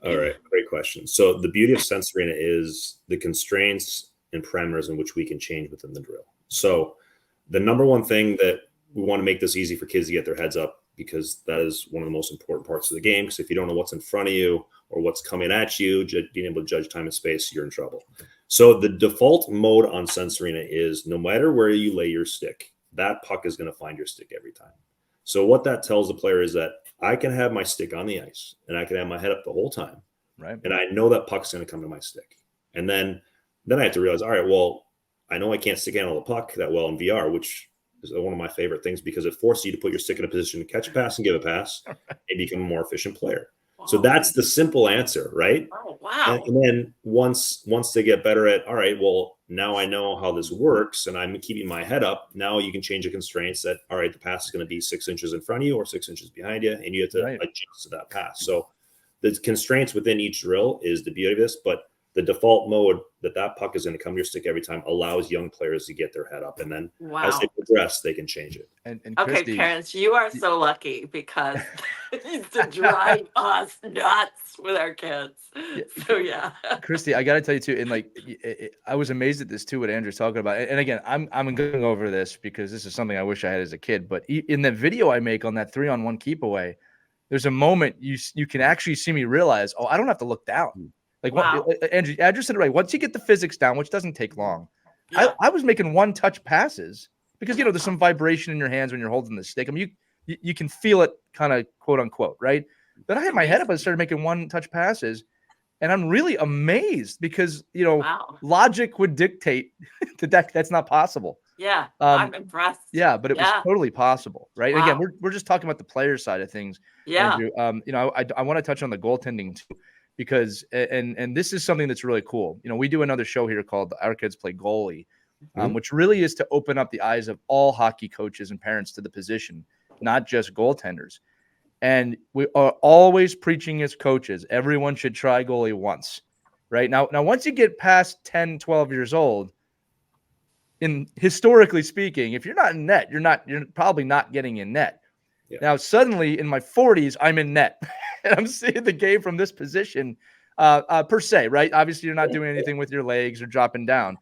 All right, great question. So the beauty of Sense Arena is the constraints and parameters in which we can change within the drill. So the number one thing that we want to make this easy for kids to get their heads up, because that is one of the most important parts of the game. Because if you don't know what's in front of you or what's coming at you, being able to judge time and space, you're in trouble. So the default mode on Sense Arena is no matter where you lay your stick, that puck is going to find your stick every time. So what that tells the player is that I can have my stick on the ice and I can have my head up the whole time. Right. And I know that puck's going to come to my stick. And then I have to realize, all right, well, I know I can't stick handle the puck that well in VR, which is one of my favorite things because it forces you to put your stick in a position to catch a pass and give a pass and become a more efficient player. Wow. So that's the simple answer, right? Oh, wow. And then once they get better at, all right, well, now I know how this works and I'm keeping my head up. Now you can change the constraints that, all right, the pass is going to be 6 inches in front of you or 6 inches behind you, and you have to adjust to that pass. So the constraints within each drill is the beauty of this, but the default mode that puck is going to come to your stick every time allows young players to get their head up, and then as they progress, they can change it. And okay, Christy, parents, you are so lucky because it used to drive us nuts with our kids. So yeah, Christy, I got to tell you too, and like I was amazed at this too, what Andrew's talking about. And again, I'm going over this because this is something I wish I had as a kid. But in the video I make on that 3-on-1 keep away, there's a moment you can actually see me realize, oh, I don't have to look down. Like wow. Andrew said it right. Once you get the physics down, which doesn't take long, I was making one-touch passes because there's some vibration in your hands when you're holding the stick. I mean, you can feel it, kind of quote unquote, right? But I had my head up and started making one-touch passes, and I'm really amazed because logic would dictate that's not possible. Yeah, I'm impressed. Yeah, but it was totally possible, right? Wow. Again, we're just talking about the player side of things. Yeah, Andrew. I want to touch on the goaltending too. Because and this is something that's really cool. We do another show here called Our Kids Play Goalie, which really is to open up the eyes of all hockey coaches and parents to the position, not just goaltenders. And we are always preaching as coaches, everyone should try goalie once, right? Now once you get past 10, 12 years old, historically speaking, if you're not in net, you're probably not getting in net. Yeah. Now, suddenly in my 40s, I'm in net. And I'm seeing the game from this position per se, right? Obviously, you're not doing anything with your legs or dropping down.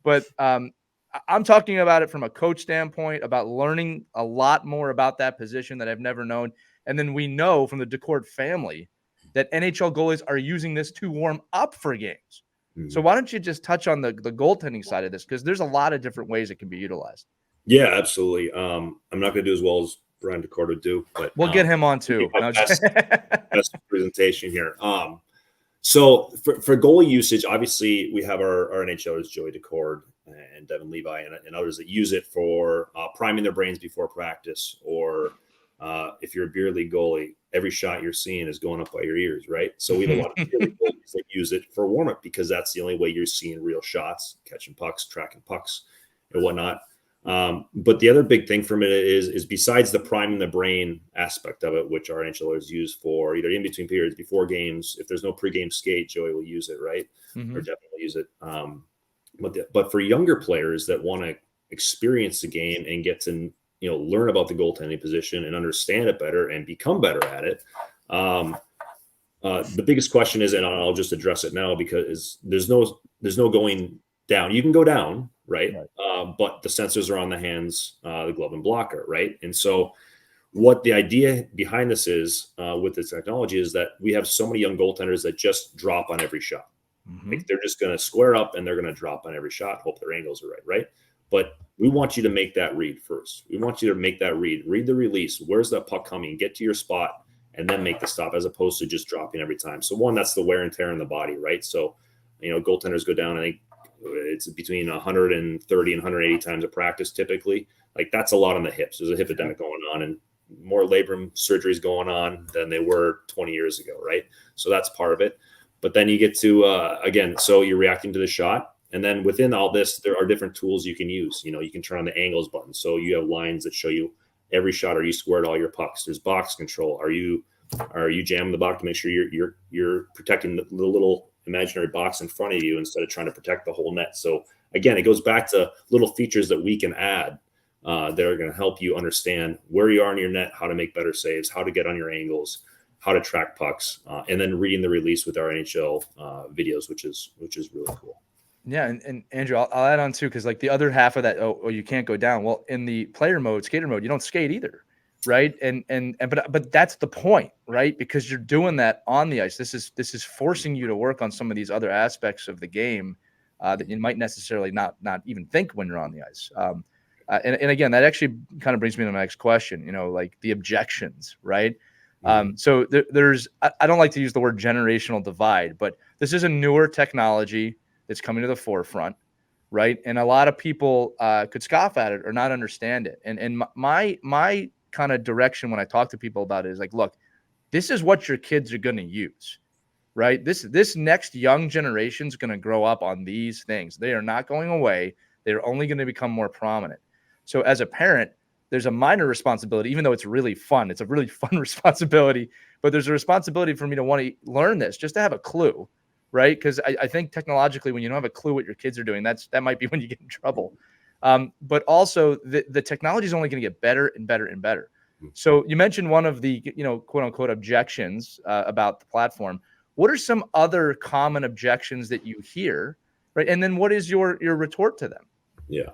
But I'm talking about it from a coach standpoint, about learning a lot more about that position that I've never known. And then we know from the DeCord family that NHL goalies are using this to warm up for games. Mm-hmm. So why don't you just touch on the goaltending side of this? Because there's a lot of different ways it can be utilized. Yeah, absolutely. I'm not going to do as well as Brian DeCord would do, but we'll get him on too. Best presentation here. So for goalie usage, obviously we have our NHLers, Joey DeCord and Devin Levi and others that use it for priming their brains before practice, or if you're a beer league goalie, every shot you're seeing is going up by your ears, right? So we have a lot of beer league goalies that use it for warm up because that's the only way you're seeing real shots, catching pucks, tracking pucks, and whatnot. But the other big thing from it is besides the priming the brain aspect of it, which our NHLers use for either in between periods, before games. If there's no pregame skate, Joey will use it, right? Mm-hmm. Or definitely use it. But for younger players that want to experience the game and get to learn about the goaltending position and understand it better and become better at it, the biggest question is, and I'll just address it now because there's no going down. You can go down, right? But the sensors are on the hands, the glove and blocker, right? And so what the idea behind this is with this technology is that we have so many young goaltenders that just drop on every shot. Mm-hmm. Like they're just going to square up and they're going to drop on every shot, hope their angles are right? But we want you to make that read first. We want you to make that read the release. Where's that puck coming? Get to your spot and then make the stop, as opposed to just dropping every time. So one, that's the wear and tear in the body, right? So, goaltenders go down, I think it's between 130 and 180 times a practice typically. Like that's a lot on the hips. There's a hip epidemic going on and more labrum surgeries going on than they were 20 years ago, right? So that's part of it. But then you get to, again, so you're reacting to the shot. And then within all this, there are different tools you can use. You can turn on the angles button. So you have lines that show you every shot. Are you squared all your pucks? There's box control. Are you jamming the box to make sure you're protecting the little imaginary box in front of you instead of trying to protect the whole net? So again, it goes back to little features that we can add that are going to help you understand where you are in your net, how to make better saves, how to get on your angles, how to track pucks, and then reading the release with our NHL videos, which is really cool. Yeah, and Andrew, I'll add on too, because like the other half of that, oh, you can't go down. Well, in the player mode, skater mode, you don't skate either, right? But that's the point, right? Because you're doing that on the ice. This is forcing you to work on some of these other aspects of the game that you might necessarily not even think when you're on the ice. And again, that actually kind of brings me to my next question. Like the objections, right? So there's I don't like to use the word generational divide, but this is a newer technology that's coming to the forefront, right? And a lot of people could scoff at it or not understand it. And my kind of direction when I talk to people about it is like, look, this is what your kids are going to use, right? This next young generation is going to grow up on these things. They are not going away. They're only going to become more prominent. So as a parent, there's a minor responsibility, even though it's really fun. It's a really fun responsibility, but there's a responsibility for me to want to learn this, just to have a clue. Right. Because I think technologically, when you don't have a clue what your kids are doing, that might be when you get in trouble. But also the technology is only going to get better and better and better. So you mentioned one of the, quote unquote objections about the platform. What are some other common objections that you hear? Right. And then what is your retort to them? Yeah.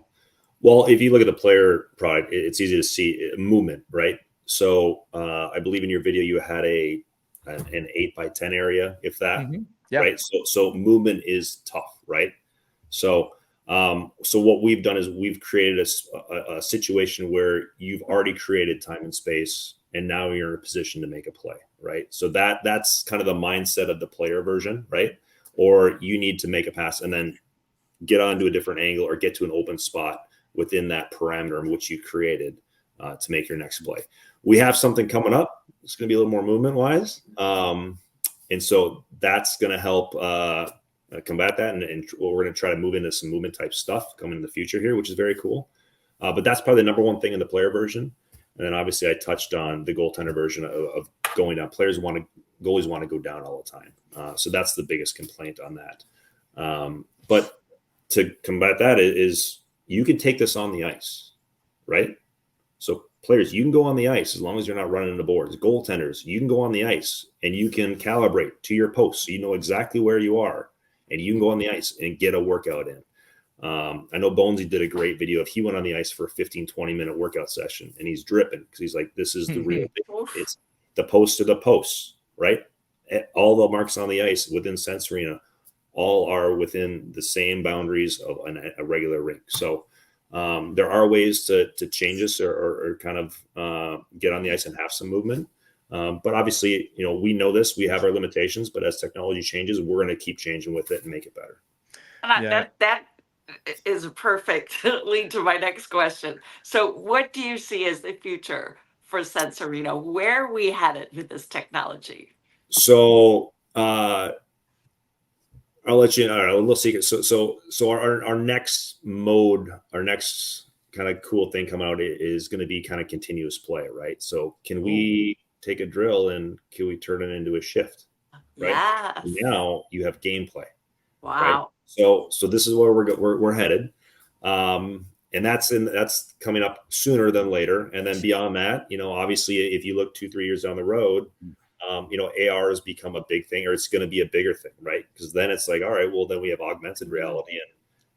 Well, if you look at the player product, it's easy to see movement. Right. So I believe in your video, you had an 8x10 area, if that. Mm-hmm. Yeah. Right. So movement is tough. Right. So what we've done is we've created a situation where you've already created time and space, and now you're in a position to make a play. Right. So that's kind of the mindset of the player version. Right. Or you need to make a pass and then get onto a different angle or get to an open spot within that parameter in which you created to make your next play. We have something coming up. It's going to be a little more movement wise. And so that's going to help combat that. And we're going to try to move into some movement type stuff coming in the future here, which is very cool. But that's probably the number one thing in the player version. And then obviously I touched on the goaltender version of going down. Goalies want to go down all the time. So that's the biggest complaint on that. But to combat that is you can take this on the ice, right? So players, you can go on the ice as long as you're not running the boards. Goaltenders, you can go on the ice and you can calibrate to your post. So you know exactly where you are and you can go on the ice and get a workout in. I know Bonesy did a great video of he went on the ice for a 15-20 minute workout session and he's dripping because he's like, this is the real thing. It's the post to the posts, right? All the marks on the ice within Sense Arena all are within the same boundaries of a regular rink. So there are ways to change this or kind of get on the ice and have some movement. But obviously, we know this, we have our limitations, but as technology changes, we're going to keep changing with it and make it better. And that is a perfect lead to my next question. So what do you see as the future for Sense Arena? Where are we headed with this technology? So I'll let you know a little secret. So our next mode, our next kind of cool thing come out is going to be kind of continuous play, right? So can we take a drill and can we turn it into a shift? Right. Yes. Now you have gameplay. Wow. Right? So this is where we're headed. And that's coming up sooner than later. And then beyond that, obviously if you look 2-3 years down the road, AR has become a big thing, or it's going to be a bigger thing, right? Because then it's like, all right, well, then we have augmented reality, and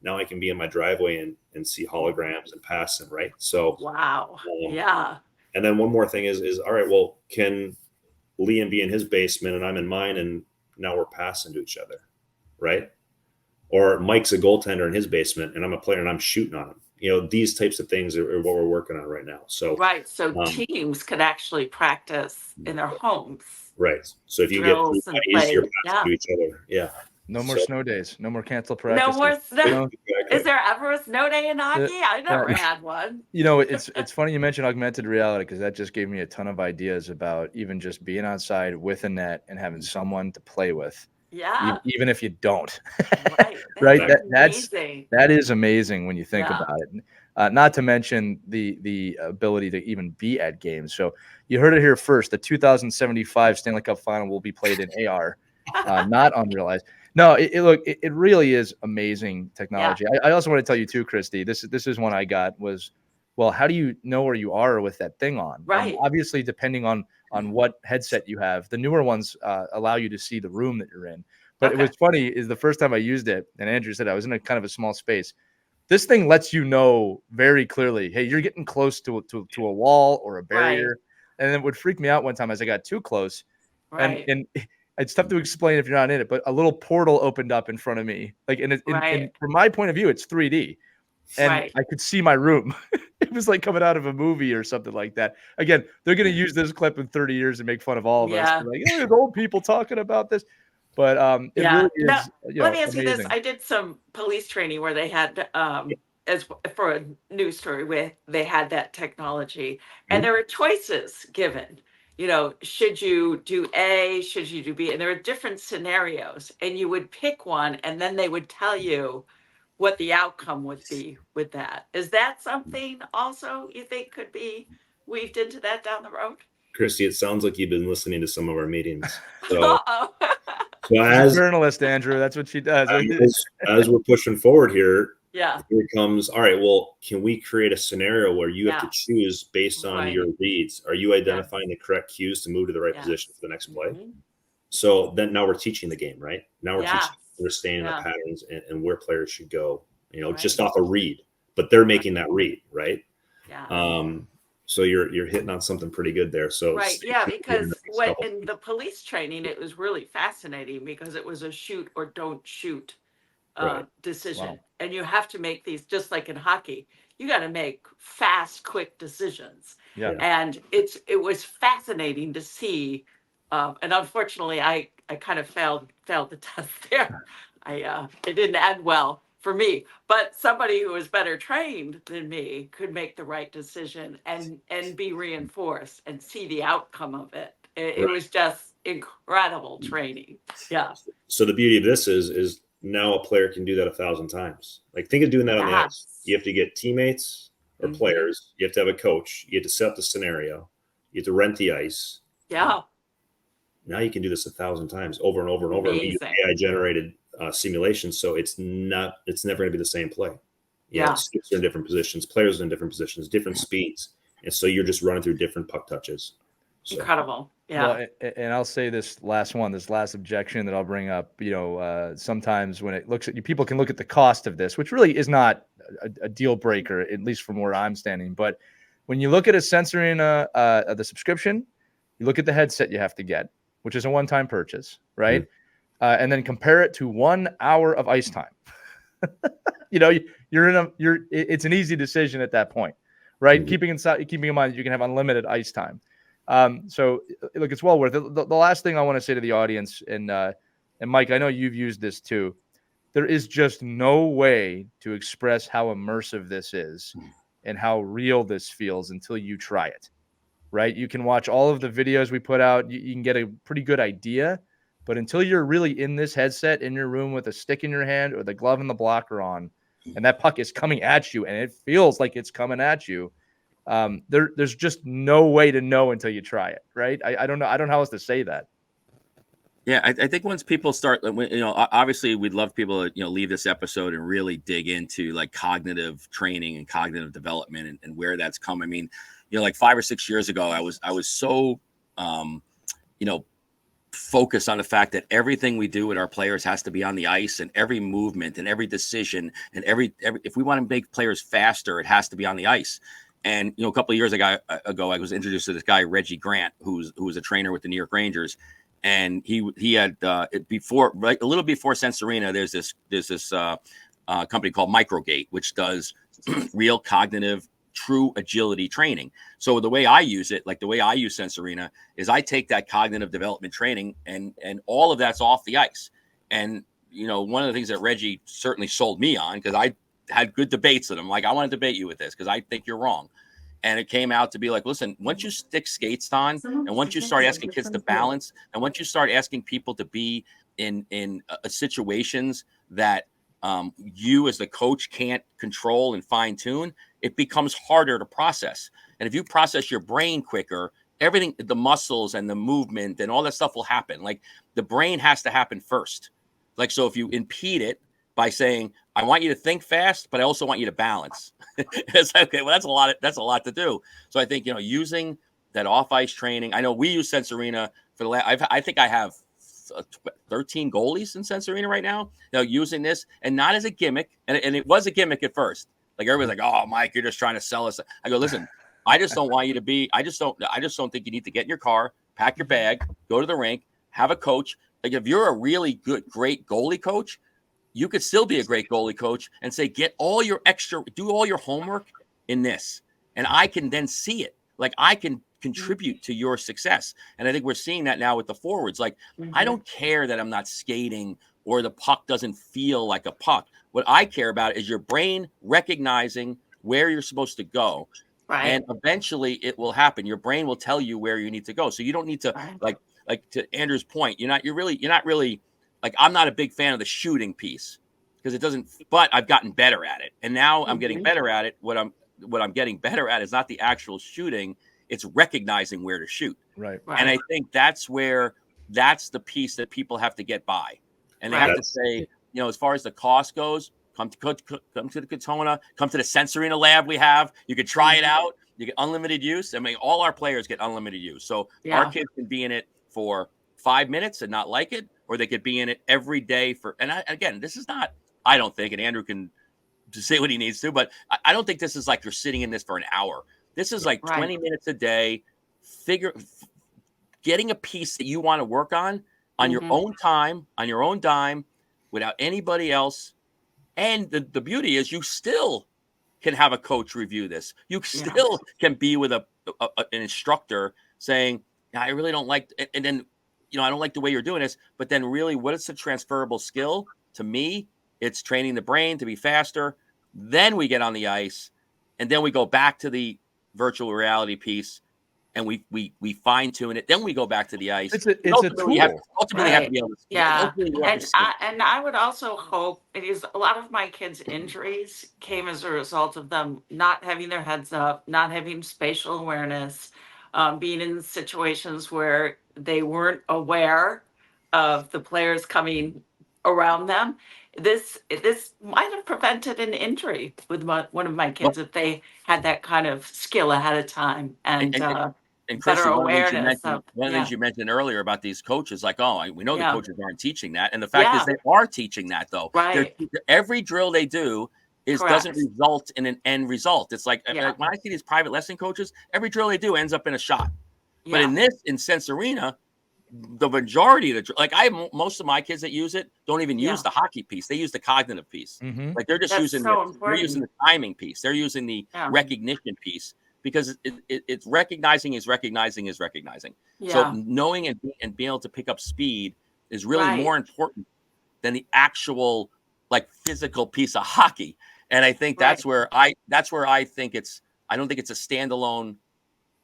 now I can be in my driveway and see holograms and pass them, right? So, wow, yeah. And then one more thing is, all right, well, can Liam be in his basement and I'm in mine, and now we're passing to each other, right? Or Mike's a goaltender in his basement, and I'm a player and I'm shooting on him. These types of things are what we're working on right now. So right. So teams could actually practice in their homes. Right. So if you get buddies, you're passing to each other. Yeah. No more snow days. No more canceled practice. No more snow. Is there ever a snow day in hockey? I never had one. It's funny you mentioned augmented reality, because that just gave me a ton of ideas about even just being outside with a net and having someone to play with. Yeah. Even if you don't. Right. Right. That is amazing when you think about it. Not to mention the ability to even be at games. So you heard it here first. The 2075 Stanley Cup Final will be played in AR, not unrealized. No, it really is amazing technology. Yeah. I also want to tell you too, Christy. This is one I got was well, how do you know where you are with that thing on? And Right. obviously, depending on what headset you have, the newer ones allow you to see the room that you're in. But it was funny is the first time I used it, and Andrew said I was in a kind of a small space. This thing lets you know very clearly, hey, you're getting close to a wall or a barrier. And it would freak me out one time as I got too close. Right. And it's tough to explain if you're not in it, but a little portal opened up in front of me. Like, and from my point of view, it's 3D. And I could see my room. It was like coming out of a movie or something like that. Again, they're going to use this clip in 30 years and make fun of all of us. They're like, oh, there's old people talking about this. But it really is, now, let me ask amazing. you this. I did some police training where they had, as for a news story, where they had that technology, and there were choices given. You know, should you do A? Should you do B? And there were different scenarios, and you would pick one, and then they would tell you what the outcome would be with that. Is that something also you think could be weaved into that down the road? Christy, it sounds like you've been listening to some of our meetings. So, so as a journalist, Andrew, that's what she does. As we're pushing forward here, here comes, all right, well, can we create a scenario where you have to choose based on your reads? Are you identifying the correct cues to move to the right position for the next play? So then now we're teaching the game, right? Now we're teaching, understanding the patterns and where players should go, just off a read, but they're making that read, right? So you're hitting on something pretty good there. So because in the police training, it was really fascinating because it was a shoot or don't shoot decision. And you have to make these, just like in hockey, you got to make fast, quick decisions. And it was fascinating to see. And unfortunately, I kind of failed the test there. It didn't end well for me, but somebody who was better trained than me could make the right decision and be reinforced and see the outcome of it. It was just incredible training. So the beauty of this is now a player can do that 1,000 times. Like, think of doing that on the ice. You have to get teammates or players. You have to have a coach. You have to set up the scenario. You have to rent the ice. Now you can do this 1,000 times over and over and over. AI generated simulations, so it's never going to be the same play. Skips are in different positions, players are in different positions, different speeds, and so you're just running through different puck touches. So. Incredible. Well, and I'll say this last objection that I'll bring up. Sometimes when it looks at you, people can look at the cost of this, which really is not a deal breaker, at least from where I'm standing. But when you look at a sensory the subscription, you look at the headset you have to get, which is a one-time purchase, right? And then compare it to 1 hour of ice time. It's an easy decision at that point, right? Keeping in mind that you can have unlimited ice time. So look, it's well worth it. The last thing I want to say to the audience, and Mike, I know you've used this too. There is just no way to express how immersive this is and how real this feels until you try it, right? You can watch all of the videos we put out. You can get a pretty good idea, but until you're really in this headset in your room with a stick in your hand or the glove and the blocker on, and that puck is coming at you and it feels like it's coming at you, there's just no way to know until you try it, right? I don't know how else to say that. Yeah, I think once people start, obviously we'd love people to, leave this episode and really dig into like cognitive training and cognitive development and where that's come. I mean, like 5 or 6 years ago, I was so, focused on the fact that everything we do with our players has to be on the ice, and every movement and every decision and every if we want to make players faster, it has to be on the ice. And, a couple of years ago, I was introduced to this guy, Reggie Grant, who was a trainer with the New York Rangers. And he had a little before Sensorina, there's this company called Microgate, which does real cognitive, true agility training. So the way I use it, like the way I use Sensorina, is I take that cognitive development training and all of that's off the ice. And, one of the things that Reggie certainly sold me on, because I had good debates with him, like, I want to debate you with this because I think you're wrong. And it came out to be like, listen, once you stick skates on, and once you start asking kids to balance, and once you start asking people to be in situations that you as the coach can't control and fine tune, it becomes harder to process. And if you process your brain quicker, everything, the muscles and the movement and all that stuff will happen. Like, the brain has to happen first. Like, so if you impede it by saying, I want you to think fast, but I also want you to balance. It's okay. Well, that's a lot to do. So I think, using that off ice training. I know we use Sense Arena for the I think I have 13 goalies in Sense Arena right now. Using this, and not as a gimmick. And it was a gimmick at first. Like everybody's like, "Oh, Mike, you're just trying to sell us." I go, "Listen, I just don't want you to be. I just don't think you need to get in your car, pack your bag, go to the rink, have a coach. Like if you're a really great goalie coach, you could still be a great goalie coach and say, do all your homework in this. And I can then see it. Like I can contribute to your success. And I think we're seeing that now with the forwards. Like, I don't care that I'm not skating or the puck doesn't feel like a puck. What I care about is your brain recognizing where you're supposed to go. Right. And eventually it will happen. Your brain will tell you where you need to go. So you don't need to like to Andrew's point, you're not really like, I'm not a big fan of the shooting piece because it doesn't, but I've gotten better at it. And now I'm getting better at it. What I'm getting better at is not the actual shooting. It's recognizing where to shoot. Right. And I think that's the piece that people have to get by. And they have to say, as far as the cost goes, come to the Katona, come to the Sense Arena lab we have. You could try it out. You get unlimited use. I mean, all our players get unlimited use. So our kids can be in it for 5 minutes and not like it, or they could be in it every day again, this is not, I don't think, and Andrew can say what he needs to, but I don't think this is like you're sitting in this for an hour. This is like 20 minutes a day, getting a piece that you want to work on your own time, on your own dime, without anybody else. And the beauty is you still can have a coach review this. You still can be with an instructor saying, I really don't like, and then, I don't like the way you're doing this, but then really what is the transferable skill? To me, it's training the brain to be faster. Then we get on the ice and then we go back to the virtual reality piece and we fine tune it. Then we go back to the ice. It's a tool. Ultimately have to be able to and I would also hope, because a lot of my kids' injuries came as a result of them not having their heads up, not having spatial awareness, being in situations where they weren't aware of the players coming around them. This might have prevented an injury with one of my kids if they had that kind of skill ahead of time and Christy, better awareness. One of the things you mentioned earlier about these coaches, like, we know the coaches aren't teaching that. And the fact is they are teaching that, though. Right. Every drill they do doesn't result in an end result. It's like when I see these private lesson coaches, every drill they do ends up in a shot. But in Sense Arena, the majority of most of my kids that use it don't even use the hockey piece. They use the cognitive piece. Like they're just using the timing piece. They're using the recognition piece because it's recognizing. So knowing and being able to pick up speed is really more important than the actual physical piece of hockey. And I think that's where I think I don't think it's a standalone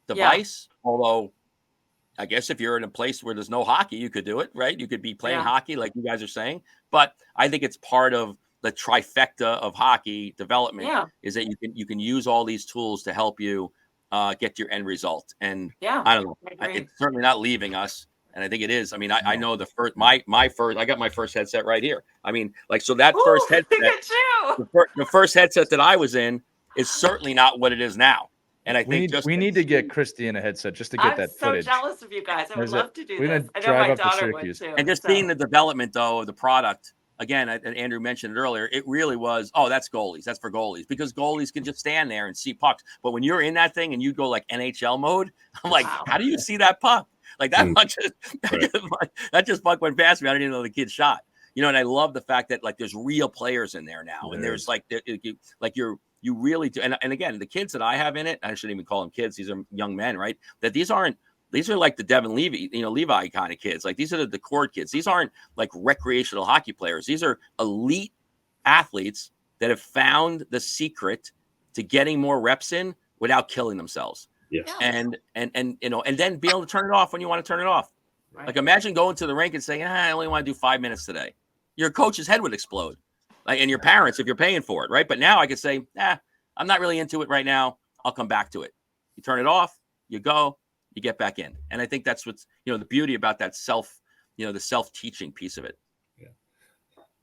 device, although I guess if you're in a place where there's no hockey, you could do it, right? You could be playing hockey like you guys are saying. But I think it's part of the trifecta of hockey development is that you can use all these tools to help you get your end result. And I don't know, it's certainly not leaving us. And I think it is. I mean, I know I got my first headset right here. I mean, first headset, the first headset that I was in is certainly not what it is now. And I think we need to get Christy in a headset just to get that footage. I'm so jealous of you guys. I would love to do we're this. Gonna I know drive my up to daughter would Syracuse. too. And just seeing the development, though, of the product, again, and Andrew mentioned it earlier, it really was, that's goalies. That's for goalies. Because goalies can just stand there and see pucks. But when you're in that thing and you go like NHL mode, I'm like, how do you see that puck? Like that just puck went past me. I didn't even know the kid shot. And I love the fact that there's real players in there now. And there's you really do. And again, the kids that I have in it, I shouldn't even call them kids. These are young men, right? That these are like the Devin Levi kind of kids. Like these are the cord kids. These aren't like recreational hockey players. These are elite athletes that have found the secret to getting more reps in without killing themselves. Yes. And then be able to turn it off when you want to turn it off. Right. Like imagine going to the rink and saying, I only want to do 5 minutes today. Your coach's head would explode. And your parents, if you're paying for it, right? But now I could say, I'm not really into it right now. I'll come back to it. You turn it off, you go, you get back in. And I think that's what's, the beauty about that the self-teaching piece of it. Yeah.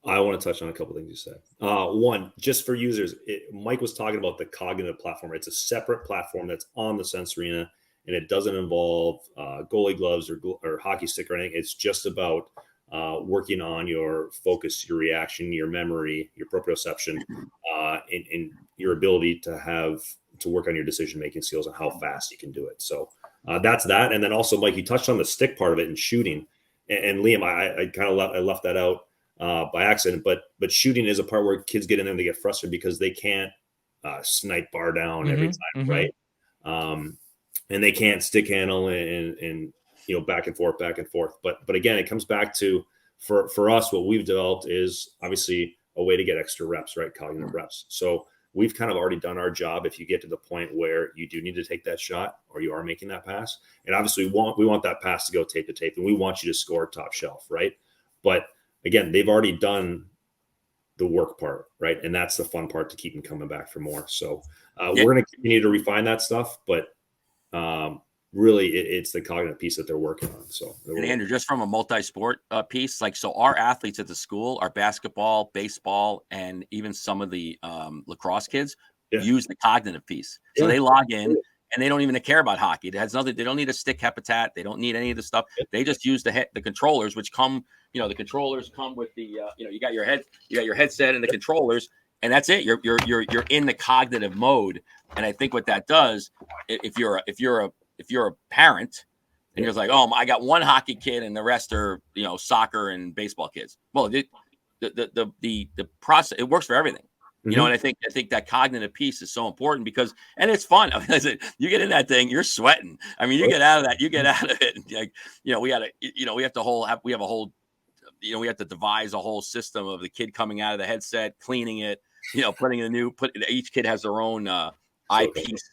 I want to touch on a couple things you said. One, just for users, Mike was talking about the cognitive platform. It's a separate platform that's on the Sensorina, and it doesn't involve goalie gloves or hockey stick or anything. It's just about working on your focus, your reaction, your memory, your proprioception, and your ability to work on your decision-making skills and how fast you can do it. So that's that. And then also, Mike, you touched on the stick part of it and shooting. And Liam, I kind of left that out by accident, but shooting is a part where kids get in there and they get frustrated because they can't snipe bar down every time, right? And they can't stick handle and back and forth. But again, it comes back to for us, what we've developed is obviously a way to get extra reps, right? Cognitive reps. So we've kind of already done our job. If you get to the point where you do need to take that shot or you are making that pass, and obviously we want that pass to go tape to tape, and we want you to score top shelf, right? But again, they've already done the work part, right? And that's the fun part to keep them coming back for more. So we're going to continue to refine that stuff, but really it's the cognitive piece that they're working on. So and Andrew, just from a multi-sport piece, like, so our athletes at the school, our basketball, baseball, and even some of the lacrosse kids use the cognitive piece. So they log in and they don't even care about hockey. It has nothing. They don't need a stick habitat. They don't need any of the stuff. They just use the controllers, which come, the controllers come with the, you got your headset and the controllers, and that's it. You're in the cognitive mode. And I think what that does, if you're a parent and you're like, oh, I got one hockey kid and the rest are, soccer and baseball kids. Well, the process, it works for everything. And I think that cognitive piece is so important because, and it's fun. I mean, you get in that thing, you're sweating. I mean, you get out of it. And we have to devise a whole system of the kid coming out of the headset, cleaning it, putting each kid has their own eyepiece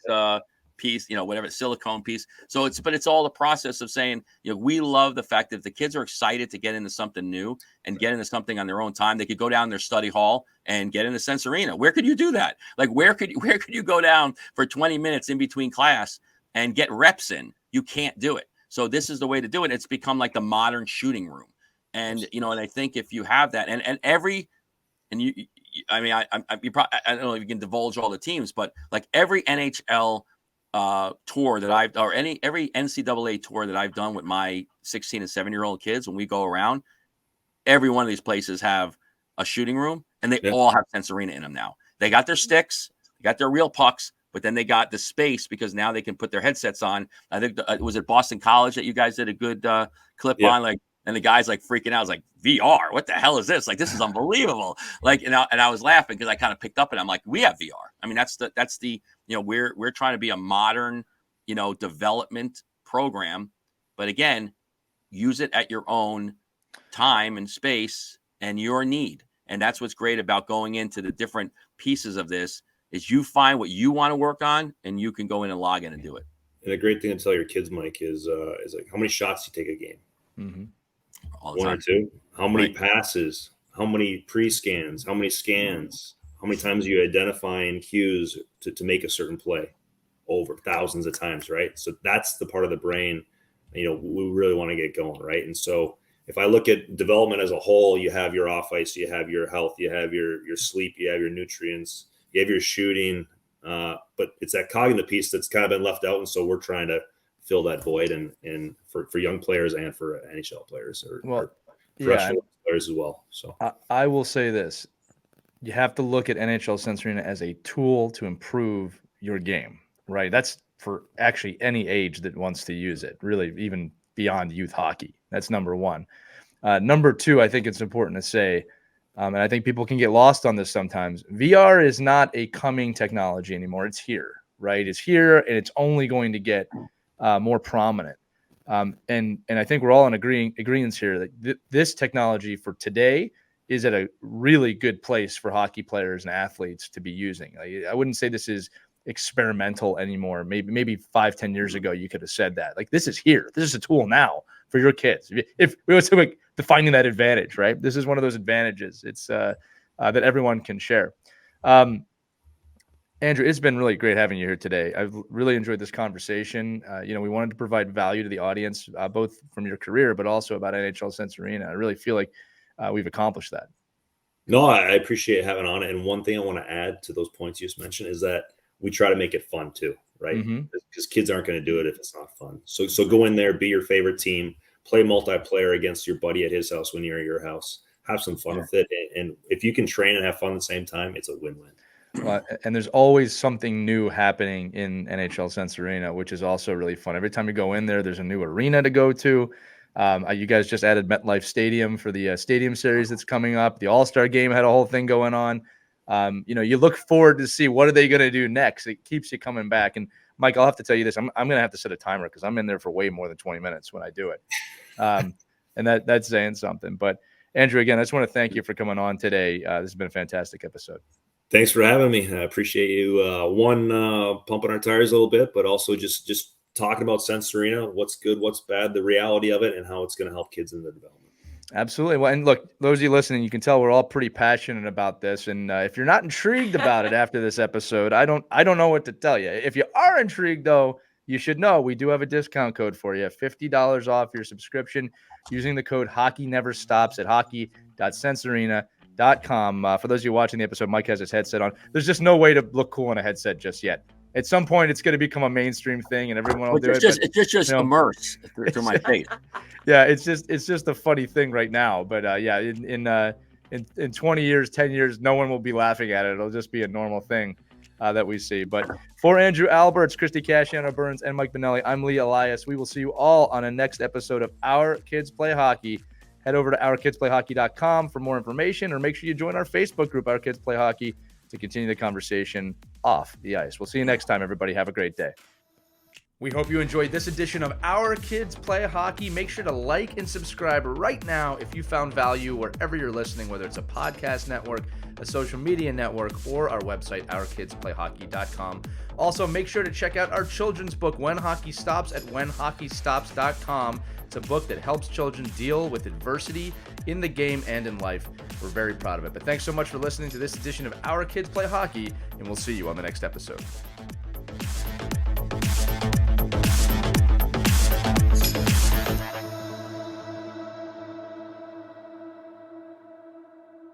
piece, whatever, silicone piece. So it's all the process of saying, we love the fact that if the kids are excited to get into something new and get into something on their own time, they could go down their study hall and get into Sensorina. Where could you do that? Like, where could you go down for 20 minutes in between class and get reps in? You can't do it. So this is the way to do it. It's become like the modern shooting room. And, and I think if you have that I don't know if you can divulge all the teams, but like every NHL tour that every NCAA tour that I've done with my 16 and 7-year-old kids, when we go around, every one of these places have a shooting room, and they all have Sensorina in them now. They got their sticks, they got their real pucks, but then they got the space because now they can put their headsets on. I think was it Boston College that you guys did a good clip on, like, and the guy's like freaking out. I was like, VR, what the hell is this? Like, this is unbelievable. Like, and I was laughing because I kind of picked up and I'm like, we have VR. I mean, that's the we're trying to be a modern, development program, but again, use it at your own time and space and your need. And that's what's great about going into the different pieces of this is you find what you want to work on and you can go in and log in and do it. And a great thing to tell your kids, Mike, is like, how many shots do you take a game? Mm-hmm. One or two? How many passes? How many pre-scans? How many scans? How many times are you identifying cues to make a certain play? Over thousands of times, right? So that's the part of the brain, we really want to get going, right? And so if I look at development as a whole, you have your off ice, you have your health, you have your sleep, you have your nutrients, you have your shooting, but it's that cognitive piece that's kind of been left out. And so we're trying to fill that void and for young players and for NHL players or professional players as well. So I will say this. You have to look at NHL Sensorina as a tool to improve your game, right? That's for actually any age that wants to use it, really, even beyond youth hockey. That's number one. Number two, I think it's important to say, and I think people can get lost on this sometimes, VR is not a coming technology anymore. It's here, right? It's here, and it's only going to get more prominent. And I think we're all in agreement here that this technology for today is at a really good place for hockey players and athletes to be using. I wouldn't say this is experimental anymore. Maybe 5-10 years ago, you could have said that. Like, this is here. This is a tool now for your kids. If we were to like defining that advantage, right? This is one of those advantages. It's that everyone can share. Andrew, it's been really great having you here today. I've really enjoyed this conversation. We wanted to provide value to the audience, both from your career, but also about NHL Sensorina. I really feel like we've accomplished that. No, I appreciate having on it. And one thing I want to add to those points you just mentioned is that we try to make it fun too, right? Because kids aren't going to do it if it's not fun. So go in there, be your favorite team, play multiplayer against your buddy at his house when you're at your house, have some fun with it. And if you can train and have fun at the same time, it's a win-win. Well, and there's always something new happening in NHL Sense Arena, which is also really fun. Every time you go in there, there's a new arena to go to. You guys just added MetLife Stadium for the Stadium Series that's coming up. The All-Star Game had a whole thing going on. You look forward to see what are they going to do next. It keeps you coming back. And Mike, I'll have to tell you this. I'm going to have to set a timer because I'm in there for way more than 20 minutes when I do it. And that's saying something. But Andrew, again, I just want to thank you for coming on today. This has been a fantastic episode. Thanks for having me. I appreciate you, pumping our tires a little bit, but also just talking about Sense Arena, what's good, what's bad, the reality of it, and how it's going to help kids in their development. Absolutely. Well, and look, those of you listening, you can tell we're all pretty passionate about this. And if you're not intrigued about it after this episode, I don't know what to tell you. If you are intrigued, though, you should know we do have a discount code for you, $50 off your subscription using the code Hockey Never Stops at hockey.sensearena.com. For those of you watching the episode, Mike has his headset on. There's just no way to look cool in a headset just yet. At some point, it's going to become a mainstream thing, and everyone will do it. It's just immerse through my face. Yeah, it's just a funny thing right now. But in 20 years, 10 years, no one will be laughing at it. It'll just be a normal thing that we see. But for Andrew Alberts, Christy Casciano Burns, and Mike Benelli, I'm Lee Elias. We will see you all on a next episode of Our Kids Play Hockey. Head over to ourkidsplayhockey.com for more information, or make sure you join our Facebook group, Our Kids Play Hockey, to continue the conversation off the ice. We'll see you next time, everybody. Have a great day. We hope you enjoyed this edition of Our Kids Play Hockey. Make sure to like and subscribe right now if you found value wherever you're listening, whether it's a podcast network, a social media network, or our website, ourkidsplayhockey.com. Also, make sure to check out our children's book, When Hockey Stops, at whenhockeystops.com. It's a book that helps children deal with adversity in the game and in life. We're very proud of it. But thanks so much for listening to this edition of Our Kids Play Hockey, and we'll see you on the next episode.